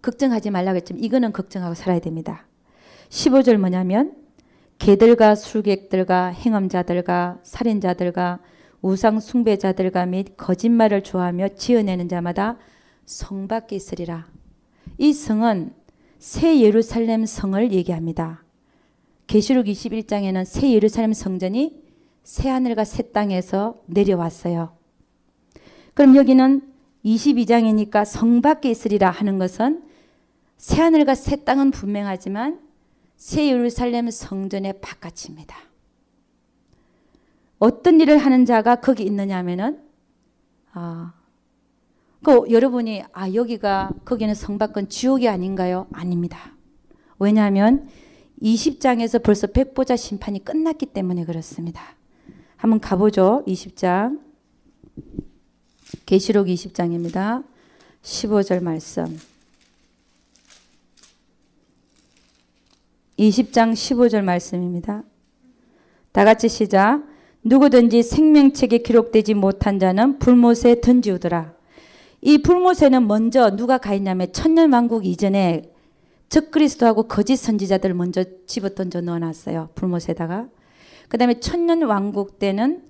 걱정하지 말라고 했지만 이거는 걱정하고 살아야 됩니다. 15절 뭐냐면 개들과 술객들과 행음자들과 살인자들과 우상 숭배자들과 및 거짓말을 좋아하며 지어내는 자마다 성 밖에 있으리라. 이 성은 새 예루살렘 성을 얘기합니다. 계시록 21장에는 새 예루살렘 성전이 새 하늘과 새 땅에서 내려왔어요. 그럼 여기는 22장이니까 성 밖에 있으리라 하는 것은 새 하늘과 새 땅은 분명하지만 새 예루살렘 성전의 바깥입니다. 어떤 일을 하는 자가 거기 있느냐 하면은 여러분이 여기가 거기는 성 밖은 지옥이 아닌가요? 아닙니다. 왜냐하면 20장에서 벌써 백보자 심판이 끝났기 때문에 그렇습니다. 한번 가보죠. 20장. 계시록 20장입니다. 15절 말씀. 20장 15절 말씀입니다. 다 같이 시작. 누구든지 생명책에 기록되지 못한 자는 불못에 던지우더라. 이 불못에는 먼저 누가 가 있냐면 천년왕국 이전에 적그리스도하고 거짓 선지자들 먼저 집어 던져 넣어놨어요. 불못에다가. 그 다음에 천년왕국 때는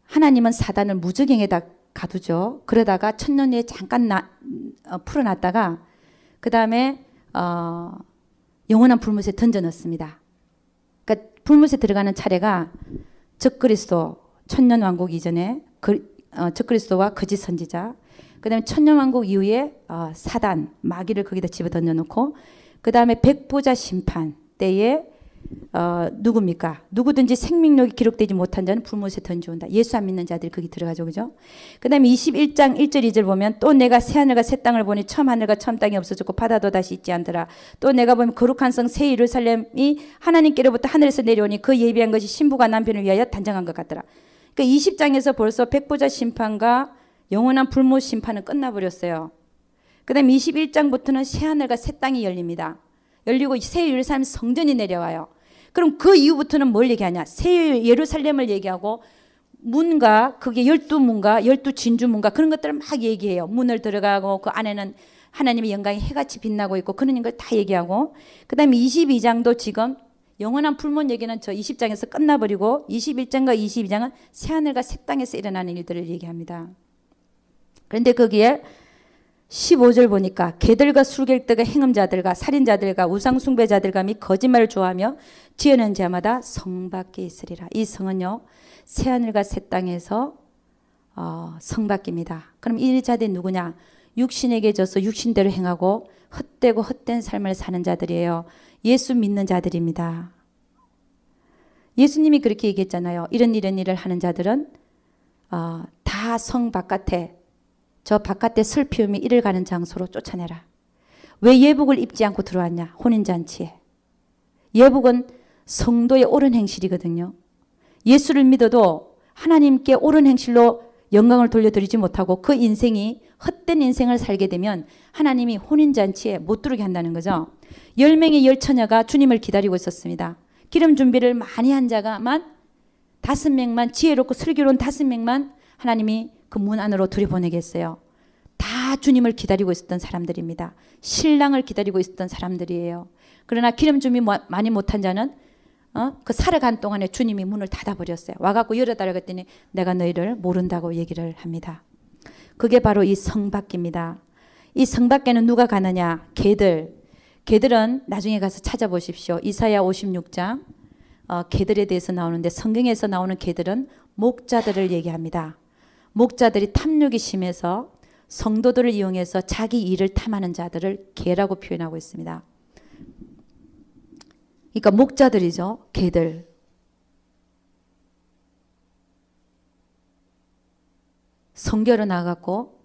하나님은 사단을 무저갱에다 가두죠. 그러다가 천년 후에 잠깐 풀어놨다가 그 다음에 영원한 불못에 던져 넣습니다. 그러니까 불못에 들어가는 차례가 적그리스도 천년왕국 이전에 적그리스도와 거짓 선지자, 그 다음에 천년왕국 이후에 사단 마귀를 거기다 집어 던져놓고 그 다음에 백보자 심판 때에 누굽니까? 누구든지 생명력이 기록되지 못한 자는 불못에 던져온다. 예수 안 믿는 자들이 거기 들어가죠. 그죠? 그 다음에 21장 1절 2절 보면 또 내가 새 하늘과 새 땅을 보니 처음 하늘과 처음 땅이 없어졌고 바다도 다시 있지 않더라. 또 내가 보면 거룩한 성 새 예루살렘이 하나님께로부터 하늘에서 내려오니 그 예비한 것이 신부가 남편을 위하여 단장한 것 같더라. 그러니까 20장에서 벌써 백보자 심판과 영원한 불못 심판은 끝나버렸어요. 그 다음에 21장부터는 새 하늘과 새 땅이 열립니다. 열리고 새 예루살렘 성전이 내려와요. 그럼 그 이후부터는 뭘 얘기하냐? 새 예루살렘을 얘기하고 문과 그게 12문과 12진주문과 그런 것들을 막 얘기해요. 문을 들어가고 그 안에는 하나님의 영광이 해같이 빛나고 있고 그런 걸 다 얘기하고 그 다음에 22장도 지금 영원한 불못 얘기는 저 20장에서 끝나버리고 21장과 22장은 새하늘과 새 땅에서 일어나는 일들을 얘기합니다. 그런데 거기에 15절 보니까 개들과 술객들과 행음자들과 살인자들과 우상숭배자들과 및 거짓말을 좋아하며 지어낸 자마다 성 밖에 있으리라. 이 성은요 새하늘과 새 땅에서 성 밖입니다. 그럼 이 자들이 누구냐? 육신에게 져서 육신대로 행하고 헛되고 헛된 삶을 사는 자들이에요. 예수 믿는 자들입니다. 예수님이 그렇게 얘기했잖아요. 이런 일을 하는 자들은 다 성 바깥에 저 바깥에 슬피움이 이를 가는 장소로 쫓아내라. 왜 예복을 입지 않고 들어왔냐? 혼인잔치에. 예복은 성도의 옳은 행실이거든요. 예수를 믿어도 하나님께 옳은 행실로 영광을 돌려드리지 못하고 그 인생이 헛된 인생을 살게 되면 하나님이 혼인잔치에 못 들어오게 한다는 거죠. 10명의 열처녀가 주님을 기다리고 있었습니다. 기름 준비를 많이 한 자가만 5명만 지혜롭고 슬기로운 5명만 하나님이 그 문 안으로 들여보내겠어요. 다 주님을 기다리고 있었던 사람들입니다. 신랑을 기다리고 있었던 사람들이에요. 그러나 기름 준비 많이 못한 자는 그 살아간 동안에 주님이 문을 닫아버렸어요. 와갖고 열어달라 그랬더니 내가 너희를 모른다고 얘기를 합니다. 그게 바로 이 성 밖입니다. 이 성 밖에는 누가 가느냐? 개들은 나중에 가서 찾아보십시오. 이사야 56장 개들에 대해서 나오는데 성경에서 나오는 개들은 목자들을 얘기합니다. 목자들이 탐욕이 심해서 성도들을 이용해서 자기 일을 탐하는 자들을 개라고 표현하고 있습니다. 그러니까 목자들이죠. 개들. 성교로 나가고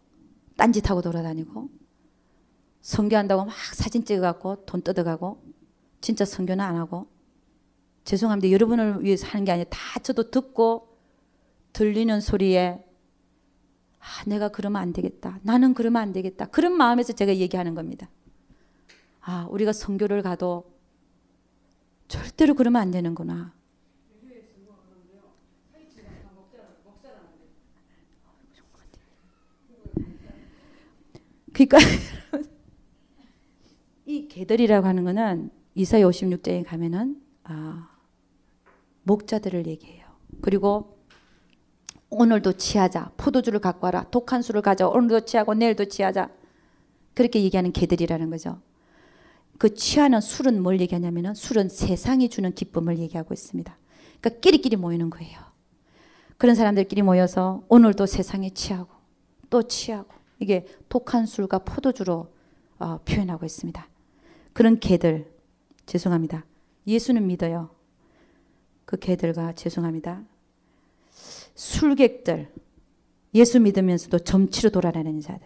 딴짓하고 돌아다니고 성교한다고 막 사진 찍어갖고 돈 뜯어가고 진짜 성교는 안 하고 죄송합니다. 여러분을 위해서 하는 게 아니라 다 저도 듣고 들리는 소리에 내가 그러면 안 되겠다. 나는 그러면 안 되겠다. 그런 마음에서 제가 얘기하는 겁니다. 우리가 성교를 가도 절대로 그러면 안 되는구나. 그러니까 이 개들이라고 하는 거는 이사야 56장에 가면은 목자들을 얘기해요. 그리고 오늘도 취하자. 포도주를 갖고 와라. 독한 술을 가져. 오늘도 취하고 내일도 취하자. 그렇게 얘기하는 개들이라는 거죠. 그 취하는 술은 뭘 얘기하냐면은 술은 세상이 주는 기쁨을 얘기하고 있습니다. 그러니까 끼리끼리 모이는 거예요. 그런 사람들끼리 모여서 오늘도 세상에 취하고 또 취하고 이게 독한 술과 포도주로 표현하고 있습니다. 그런 개들 죄송합니다. 예수는 믿어요. 그 개들과 죄송합니다. 술객들 예수 믿으면서도 점치로 돌아다니는 자들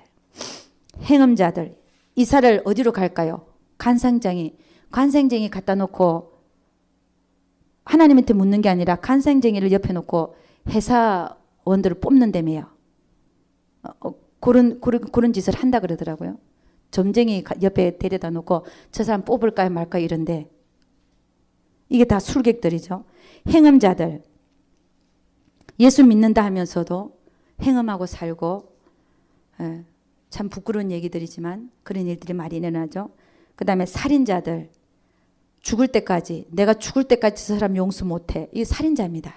행음자들 이사를 어디로 갈까요? 관상쟁이 갖다 놓고 하나님한테 묻는 게 아니라 간생쟁이를 옆에 놓고 회사원들을 뽑는다며요. 그런 짓을 한다 그러더라고요. 점쟁이 옆에 데려다 놓고 저 사람 뽑을까요 말까요 이런데 이게 다 술객들이죠. 행음자들 예수 믿는다 하면서도 행음하고 살고 참 부끄러운 얘기들이지만 그런 일들이 많이 일어나죠. 그 다음에 살인자들 죽을 때까지 내가 죽을 때까지 저 사람 용서 못해. 이게 살인자입니다.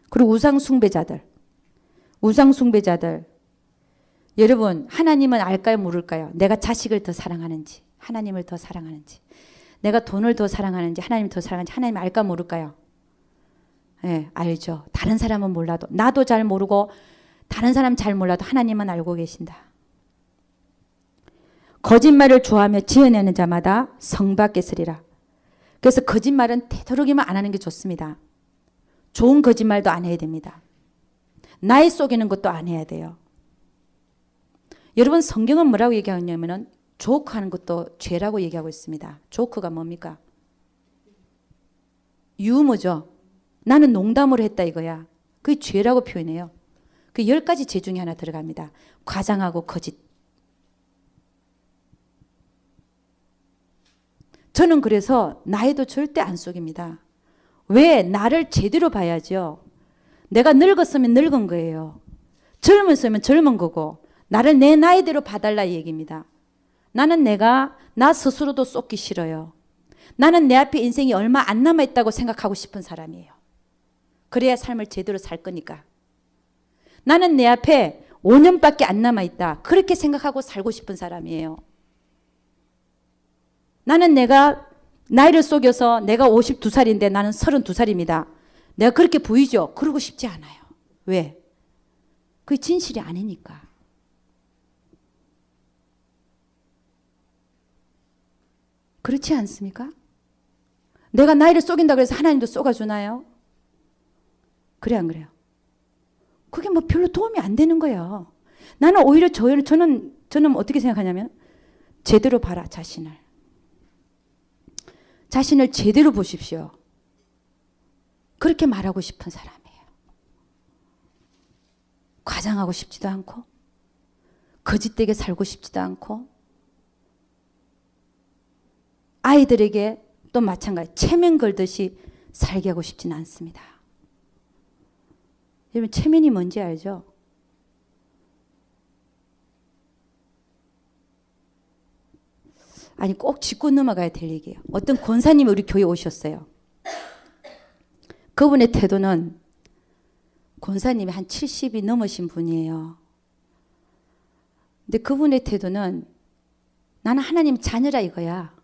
그리고 우상숭배자들 여러분 하나님은 알까요 모를까요? 내가 자식을 더 사랑하는지 하나님을 더 사랑하는지 내가 돈을 더 사랑하는지 하나님을 더 사랑하는지 하나님 알까 모를까요? 네, 알죠. 다른 사람은 몰라도 나도 잘 모르고 다른 사람 잘 몰라도 하나님은 알고 계신다. 거짓말을 좋아하며 지어내는 자마다 성 밖에 서리라. 그래서 거짓말은 되도록이면 안 하는 게 좋습니다. 좋은 거짓말도 안 해야 됩니다. 나이 속이는 것도 안 해야 돼요. 여러분 성경은 뭐라고 얘기하냐면은 조크하는 것도 죄라고 얘기하고 있습니다. 조크가 뭡니까? 유머죠. 나는 농담으로 했다 이거야. 그게 죄라고 표현해요. 그 10가지 죄 중에 하나 들어갑니다. 과장하고 거짓. 저는 그래서 나이도 절대 안 속입니다. 왜? 나를 제대로 봐야죠. 내가 늙었으면 늙은 거예요. 젊었으면 젊은 거고 나를 내 나이대로 봐달라 이 얘기입니다. 나는 나 스스로도 쏟기 싫어요. 나는 내 앞에 인생이 얼마 안 남아있다고 생각하고 싶은 사람이에요. 그래야 삶을 제대로 살 거니까. 나는 내 앞에 5년밖에 안 남아있다. 그렇게 생각하고 살고 싶은 사람이에요. 나는 내가 나이를 속여서 내가 52살인데 나는 32살입니다. 내가 그렇게 보이죠? 그러고 싶지 않아요. 왜? 그게 진실이 아니니까. 그렇지 않습니까? 내가 나이를 속인다고 해서 하나님도 속아주나요? 그래 안 그래요? 그게 뭐 별로 도움이 안 되는 거예요. 나는 오히려 저는 어떻게 생각하냐면 제대로 봐라 자신을. 자신을 제대로 보십시오. 그렇게 말하고 싶은 사람이에요. 과장하고 싶지도 않고 거짓되게 살고 싶지도 않고 아이들에게 또 마찬가지 체면 걸듯이 살게 하고 싶지는 않습니다. 여러분 체면이 뭔지 알죠? 아니 꼭 짚고 넘어가야 될 얘기예요. 어떤 권사님이 우리 교회에 오셨어요. 그분의 태도는 권사님이 한 70이 넘으신 분이에요. 근데 그분의 태도는 나는 하나님 자녀라 이거야.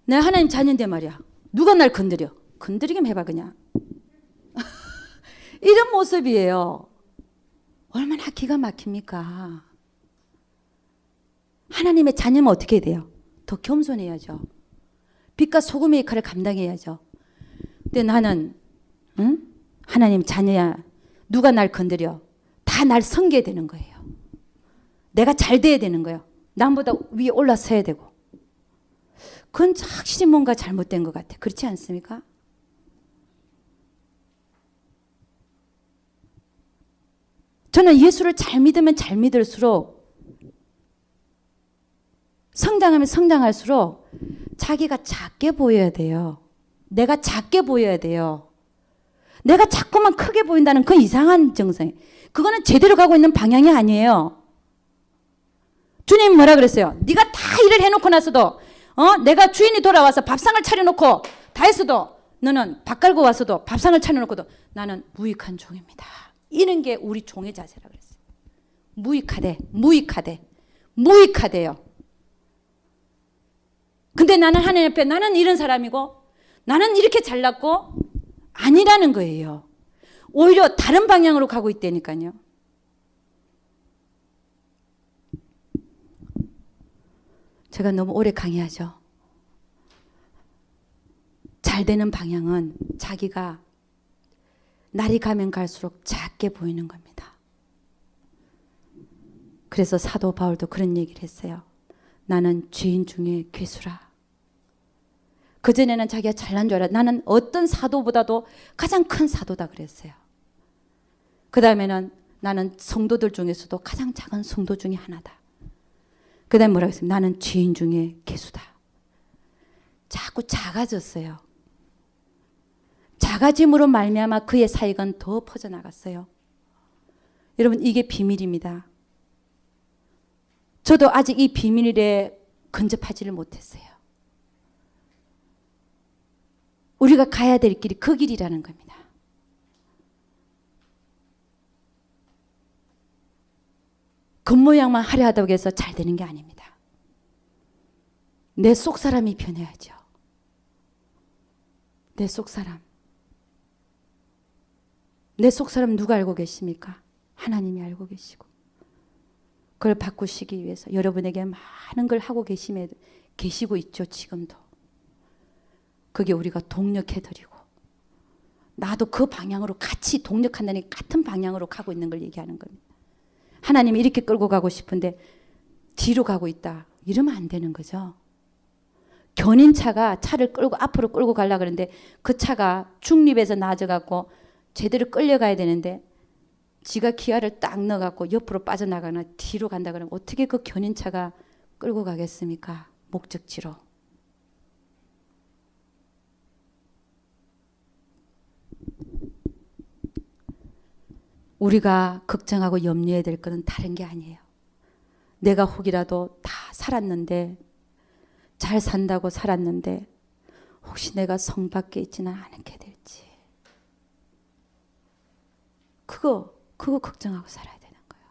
내가 하나님 자녀인데 말이야. 누가 날 건드려? 건드리기만 해봐 그냥. 이런 모습이에요. 얼마나 기가 막힙니까? 하나님의 자녀면 어떻게 해야 돼요? 더 겸손해야죠. 빛과 소금의 역할을 감당해야죠. 근데 나는 하나님 자녀야. 누가 날 건드려? 다 날 섬겨야 되는 거예요. 내가 잘 돼야 되는 거예요. 남보다 위에 올라서야 되고. 그건 확실히 뭔가 잘못된 것 같아. 그렇지 않습니까? 저는 예수를 잘 믿으면 잘 믿을수록 성장하면 성장할수록 자기가 작게 보여야 돼요. 내가 작게 보여야 돼요. 내가 자꾸만 크게 보인다는 그 이상한 정성. 그거는 제대로 가고 있는 방향이 아니에요. 주님이 뭐라 그랬어요? 네가 다 일을 해놓고 나서도 내가 주인이 돌아와서 밥상을 차려놓고 다 했어도 너는 밥 깔고 와서도 밥상을 차려놓고도 나는 무익한 종입니다. 이런 게 우리 종의 자세라 그랬어요. 무익하대요. 근데 나는 하나님 앞에 나는 이런 사람이고 나는 이렇게 잘났고 아니라는 거예요. 오히려 다른 방향으로 가고 있다니까요. 제가 너무 오래 강의하죠. 잘 되는 방향은 자기가 날이 가면 갈수록 작게 보이는 겁니다. 그래서 사도 바울도 그런 얘기를 했어요. 나는 죄인 중에 괴수라. 그전에는 자기가 잘난 줄 알아. 나는 어떤 사도보다도 가장 큰 사도다 그랬어요. 그 다음에는 나는 성도들 중에서도 가장 작은 성도 중에 하나다. 그 다음에 뭐라고 했어요? 나는 죄인 중에 괴수다. 자꾸 작아졌어요. 작아짐으로 말미암아 그의 사역은 더 퍼져나갔어요. 여러분 이게 비밀입니다. 저도 아직 이 비밀에 근접하지를 못했어요. 우리가 가야 될 길이 그 길이라는 겁니다. 겉모양만 화려하다고 해서 잘 되는 게 아닙니다. 내 속사람이 변해야죠. 내 속사람. 내 속사람 누가 알고 계십니까? 하나님이 알고 계시고 그걸 바꾸시기 위해서 여러분에게 많은 걸 하고 계시고 있죠. 지금도. 그게 우리가 동력해드리고 나도 그 방향으로 같이 동력한다니 같은 방향으로 가고 있는 걸 얘기하는 겁니다. 하나님이 이렇게 끌고 가고 싶은데 뒤로 가고 있다. 이러면 안 되는 거죠. 견인차가 차를 끌고 앞으로 끌고 가려고 그러는데 그 차가 중립에서 낮아갖고 제대로 끌려가야 되는데 지가 기아를 딱 넣어갖고 옆으로 빠져나가거나 뒤로 간다 그러면 어떻게 그 견인차가 끌고 가겠습니까? 목적지로. 우리가 걱정하고 염려해야 될 것은 다른 게 아니에요. 내가 혹이라도 다 살았는데 잘 산다고 살았는데 혹시 내가 성 밖에 있지는 않게 될지 그거 걱정하고 살아야 되는 거예요.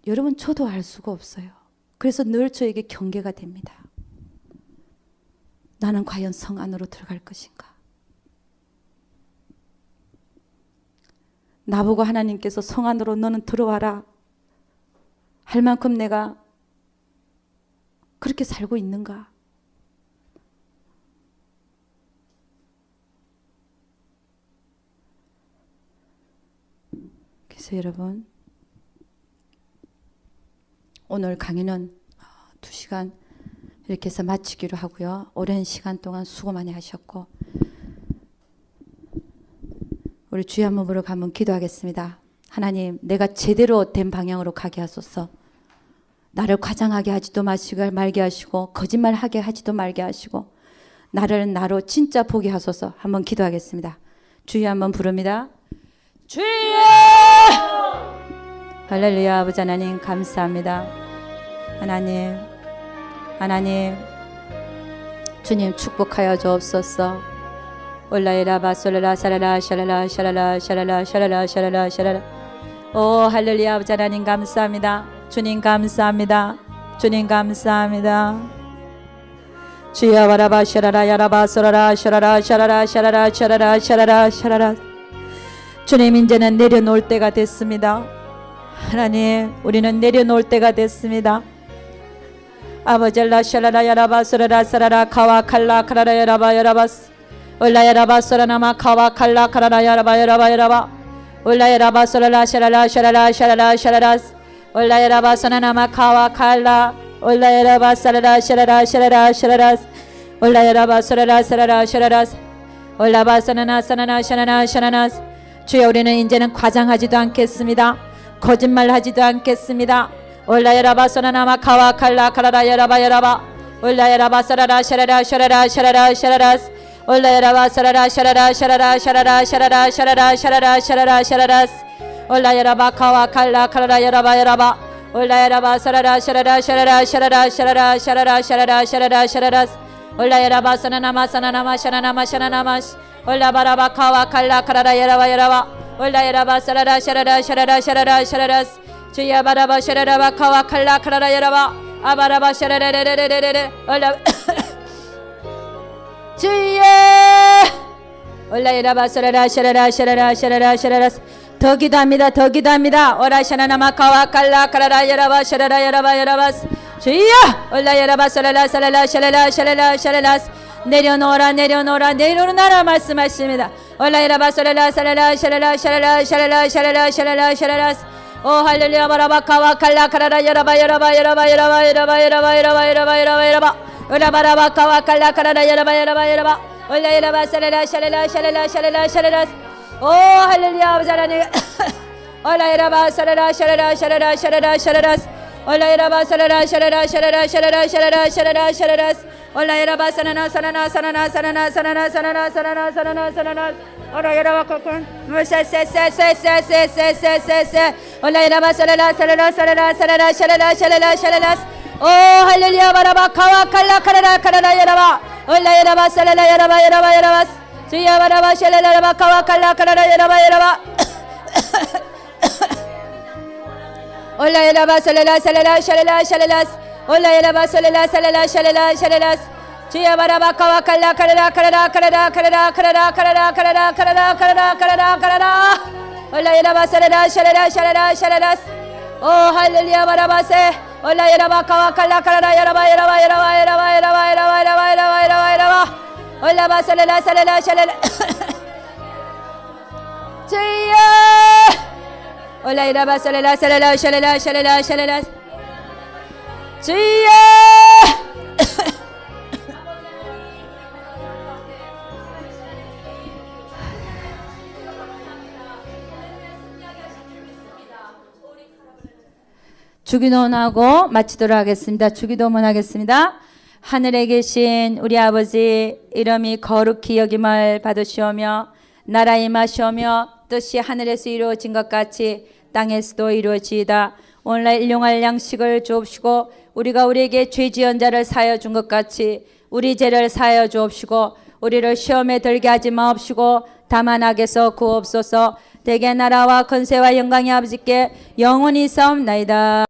여러분 저도 알 수가 없어요. 그래서 늘 저에게 경계가 됩니다. 나는 과연 성 안으로 들어갈 것인가? 나보고 하나님께서 성 안으로 너는 들어와라 할 만큼 내가 그렇게 살고 있는가? 그래서 여러분 오늘 강의는 2시간 이렇게 해서 마치기로 하고요. 오랜 시간 동안 수고 많이 하셨고 우리 주여 한번 부르고 한번 기도하겠습니다. 하나님 내가 제대로 된 방향으로 가게 하소서. 나를 과장하게 하지도 말게 하시고 거짓말하게 하지도 말게 하시고 나를 나로 진짜 보게 하소서. 한번 기도하겠습니다. 주여 한번 부릅니다. 주여! 할렐루야. 아버지 하나님 감사합니다. 하나님 주님 축복하여 주옵소서. 올라이라바 솔라라 사라라 샤라라 샤라라 샤라라 샤라라 샤라라 샤라라. 오 할렐루야. 아버지 하나님 감사합니다. 주님 감사합니다. 주님 감사합니다. 주여 바라바 샤라라 야라바 솔라라 샤라라 샤라라 샤라라 샤라라 샤라라 샤라라. 주님 이제는 내려놓을 때가 됐습니다. 하나님 우리는 내려놓을 때가 됐습니다. 아버지 라 샤라라 야라바 솔라라 사라라 카와 칼라 카라라 야라바 야라바스 올라야라바 소라나마 카와 칼라 카라라 야라바 야라바 야라바 올라야라바 소라라 샤라라 샤라라 샤라라 샤라라스 올라야라바 소나나마 카와 칼라 올라야라바 사라라 샤라라 샤라라 샤라라스 올라야라바 소라라 사라라 샤라라스 올라바 소나나 사나나 샤나나 샤나나스. 주여 우리는 이제는 과장하지도 않겠습니다. 거짓말하지도 않겠습니다. 올라야라바 소나나마 카와 칼라 카라라 야라바 야라바 올라야라바 사라라 샤라라 샤라라 샤라라 샤라라스 올라야라바 사라라 샤라라 샤라라 샤라라 샤라라 샤라라 샤라라 샤라라 샤라라스 올라야라바 카와 칼라 카라라 야라바 야라바 올라야라바 사라라 샤라라 샤라라 샤라라 샤라라 샤라라 샤라라 샤라라 샤라라스 올라야라바 사나나마 사나나마 샤나나마 샤나나마 올라바라바 카와 칼라 카라라 야라바 야라바 올라야라바 사라라 샤라라 샤라라 샤라라 샤라라스 주야 바라바 샤라라바 카와 칼라 카라라 야라바 아바라바 샤라라레레레레레 올라 주여 올라이라바 소라라 샤라라 샤라라 샤라라 샤라라스. 더 기도합니다. 더 기도합니다. 오라 샤나나마 카와 칼라 카라라 야라바 샤라라 야라바 야라바스. 주여 올라이라바 소라라 샤라라 샤라라 샤라라 샤라라스. 내려놓으라 내려놓으라 내려놓으라 말씀하십니다. 올라이라바 소라라 샤라라 샤라라 샤라라 샤라라 샤라라 샤라라 샤라라스. 오 할렐루야 바라바 카와 칼라 카라라 야라바 야라바 야라바 야라바 야라바 야라바 야라바 야라바 야라바 야라바 올라바라바 카와 칼라 카라라 야라바 야라바 야라바 올라야라바 샤라라 샤라라 샤라라 샤라라 샤라라스. 오 할렐루야 아버지 하나님 올라야라바 샤라라 샤라라 샤라라 샤라라 샤라라스 올라야라바 샤라라 샤라라 샤라라 샤라라 샤라라 샤라라 샤라라스 올라야라바 사나나 사나나 사나나 사나나 사나나 사나나 사나나 사나나 사나나 올라야라바 코콘 세세세세세세세세세 올라야라바 샤라라 샤라라 샤라라 샤라라 샤라라 샤라라 샤라라스. 오 할렐루야 바라바 카와 칼라 카라라 카라라 야라바 올라야라바 샤라라 야라바 야라바 야라바스. 주야 바라바 샤라라 야라바 카와 칼라 카라라 야라바 야라바 올라야라바 샤라라 샤라라 샤라라 샤라라스 올라야라바 샤라라 샤라라 샤라라 샤라라스. 주야 바라바 카와 칼라 카라라 카라라 카라라 카라라 카라라 카라라 카라라 카라라 카라라 카라라 카라라 올라이라바 샤라라 샤라라 샤라라 샤라라 오 할렐루야 바라바세 올라이라바 카와칼라 카라라 야라바 야라바 야라바 야라바 야라바 야라바 야라바 야라바 야라바 야라바 올라바 샤라라 샤라라 샤라라 주여 올라이라바 샤라라 샤라라 샤라라 샤라라 샤라라 주여 주기도문하고 마치도록 하겠습니다. 주기도문 하겠습니다. 하늘에 계신 우리 아버지 이름이 거룩히 여김을 받으시오며 나라 임하시오며 뜻이 하늘에서 이루어진 것 같이 땅에서도 이루어지이다. 오늘날 일용할 양식을 주옵시고 우리가 우리에게 죄 지은 자를 사하여 준 것 같이 우리 죄를 사하여 주옵시고 우리를 시험에 들게 하지 마옵시고 다만 악에서 구옵소서. 대개 나라와 권세와 영광이 아버지께 영원히 싸움나이다.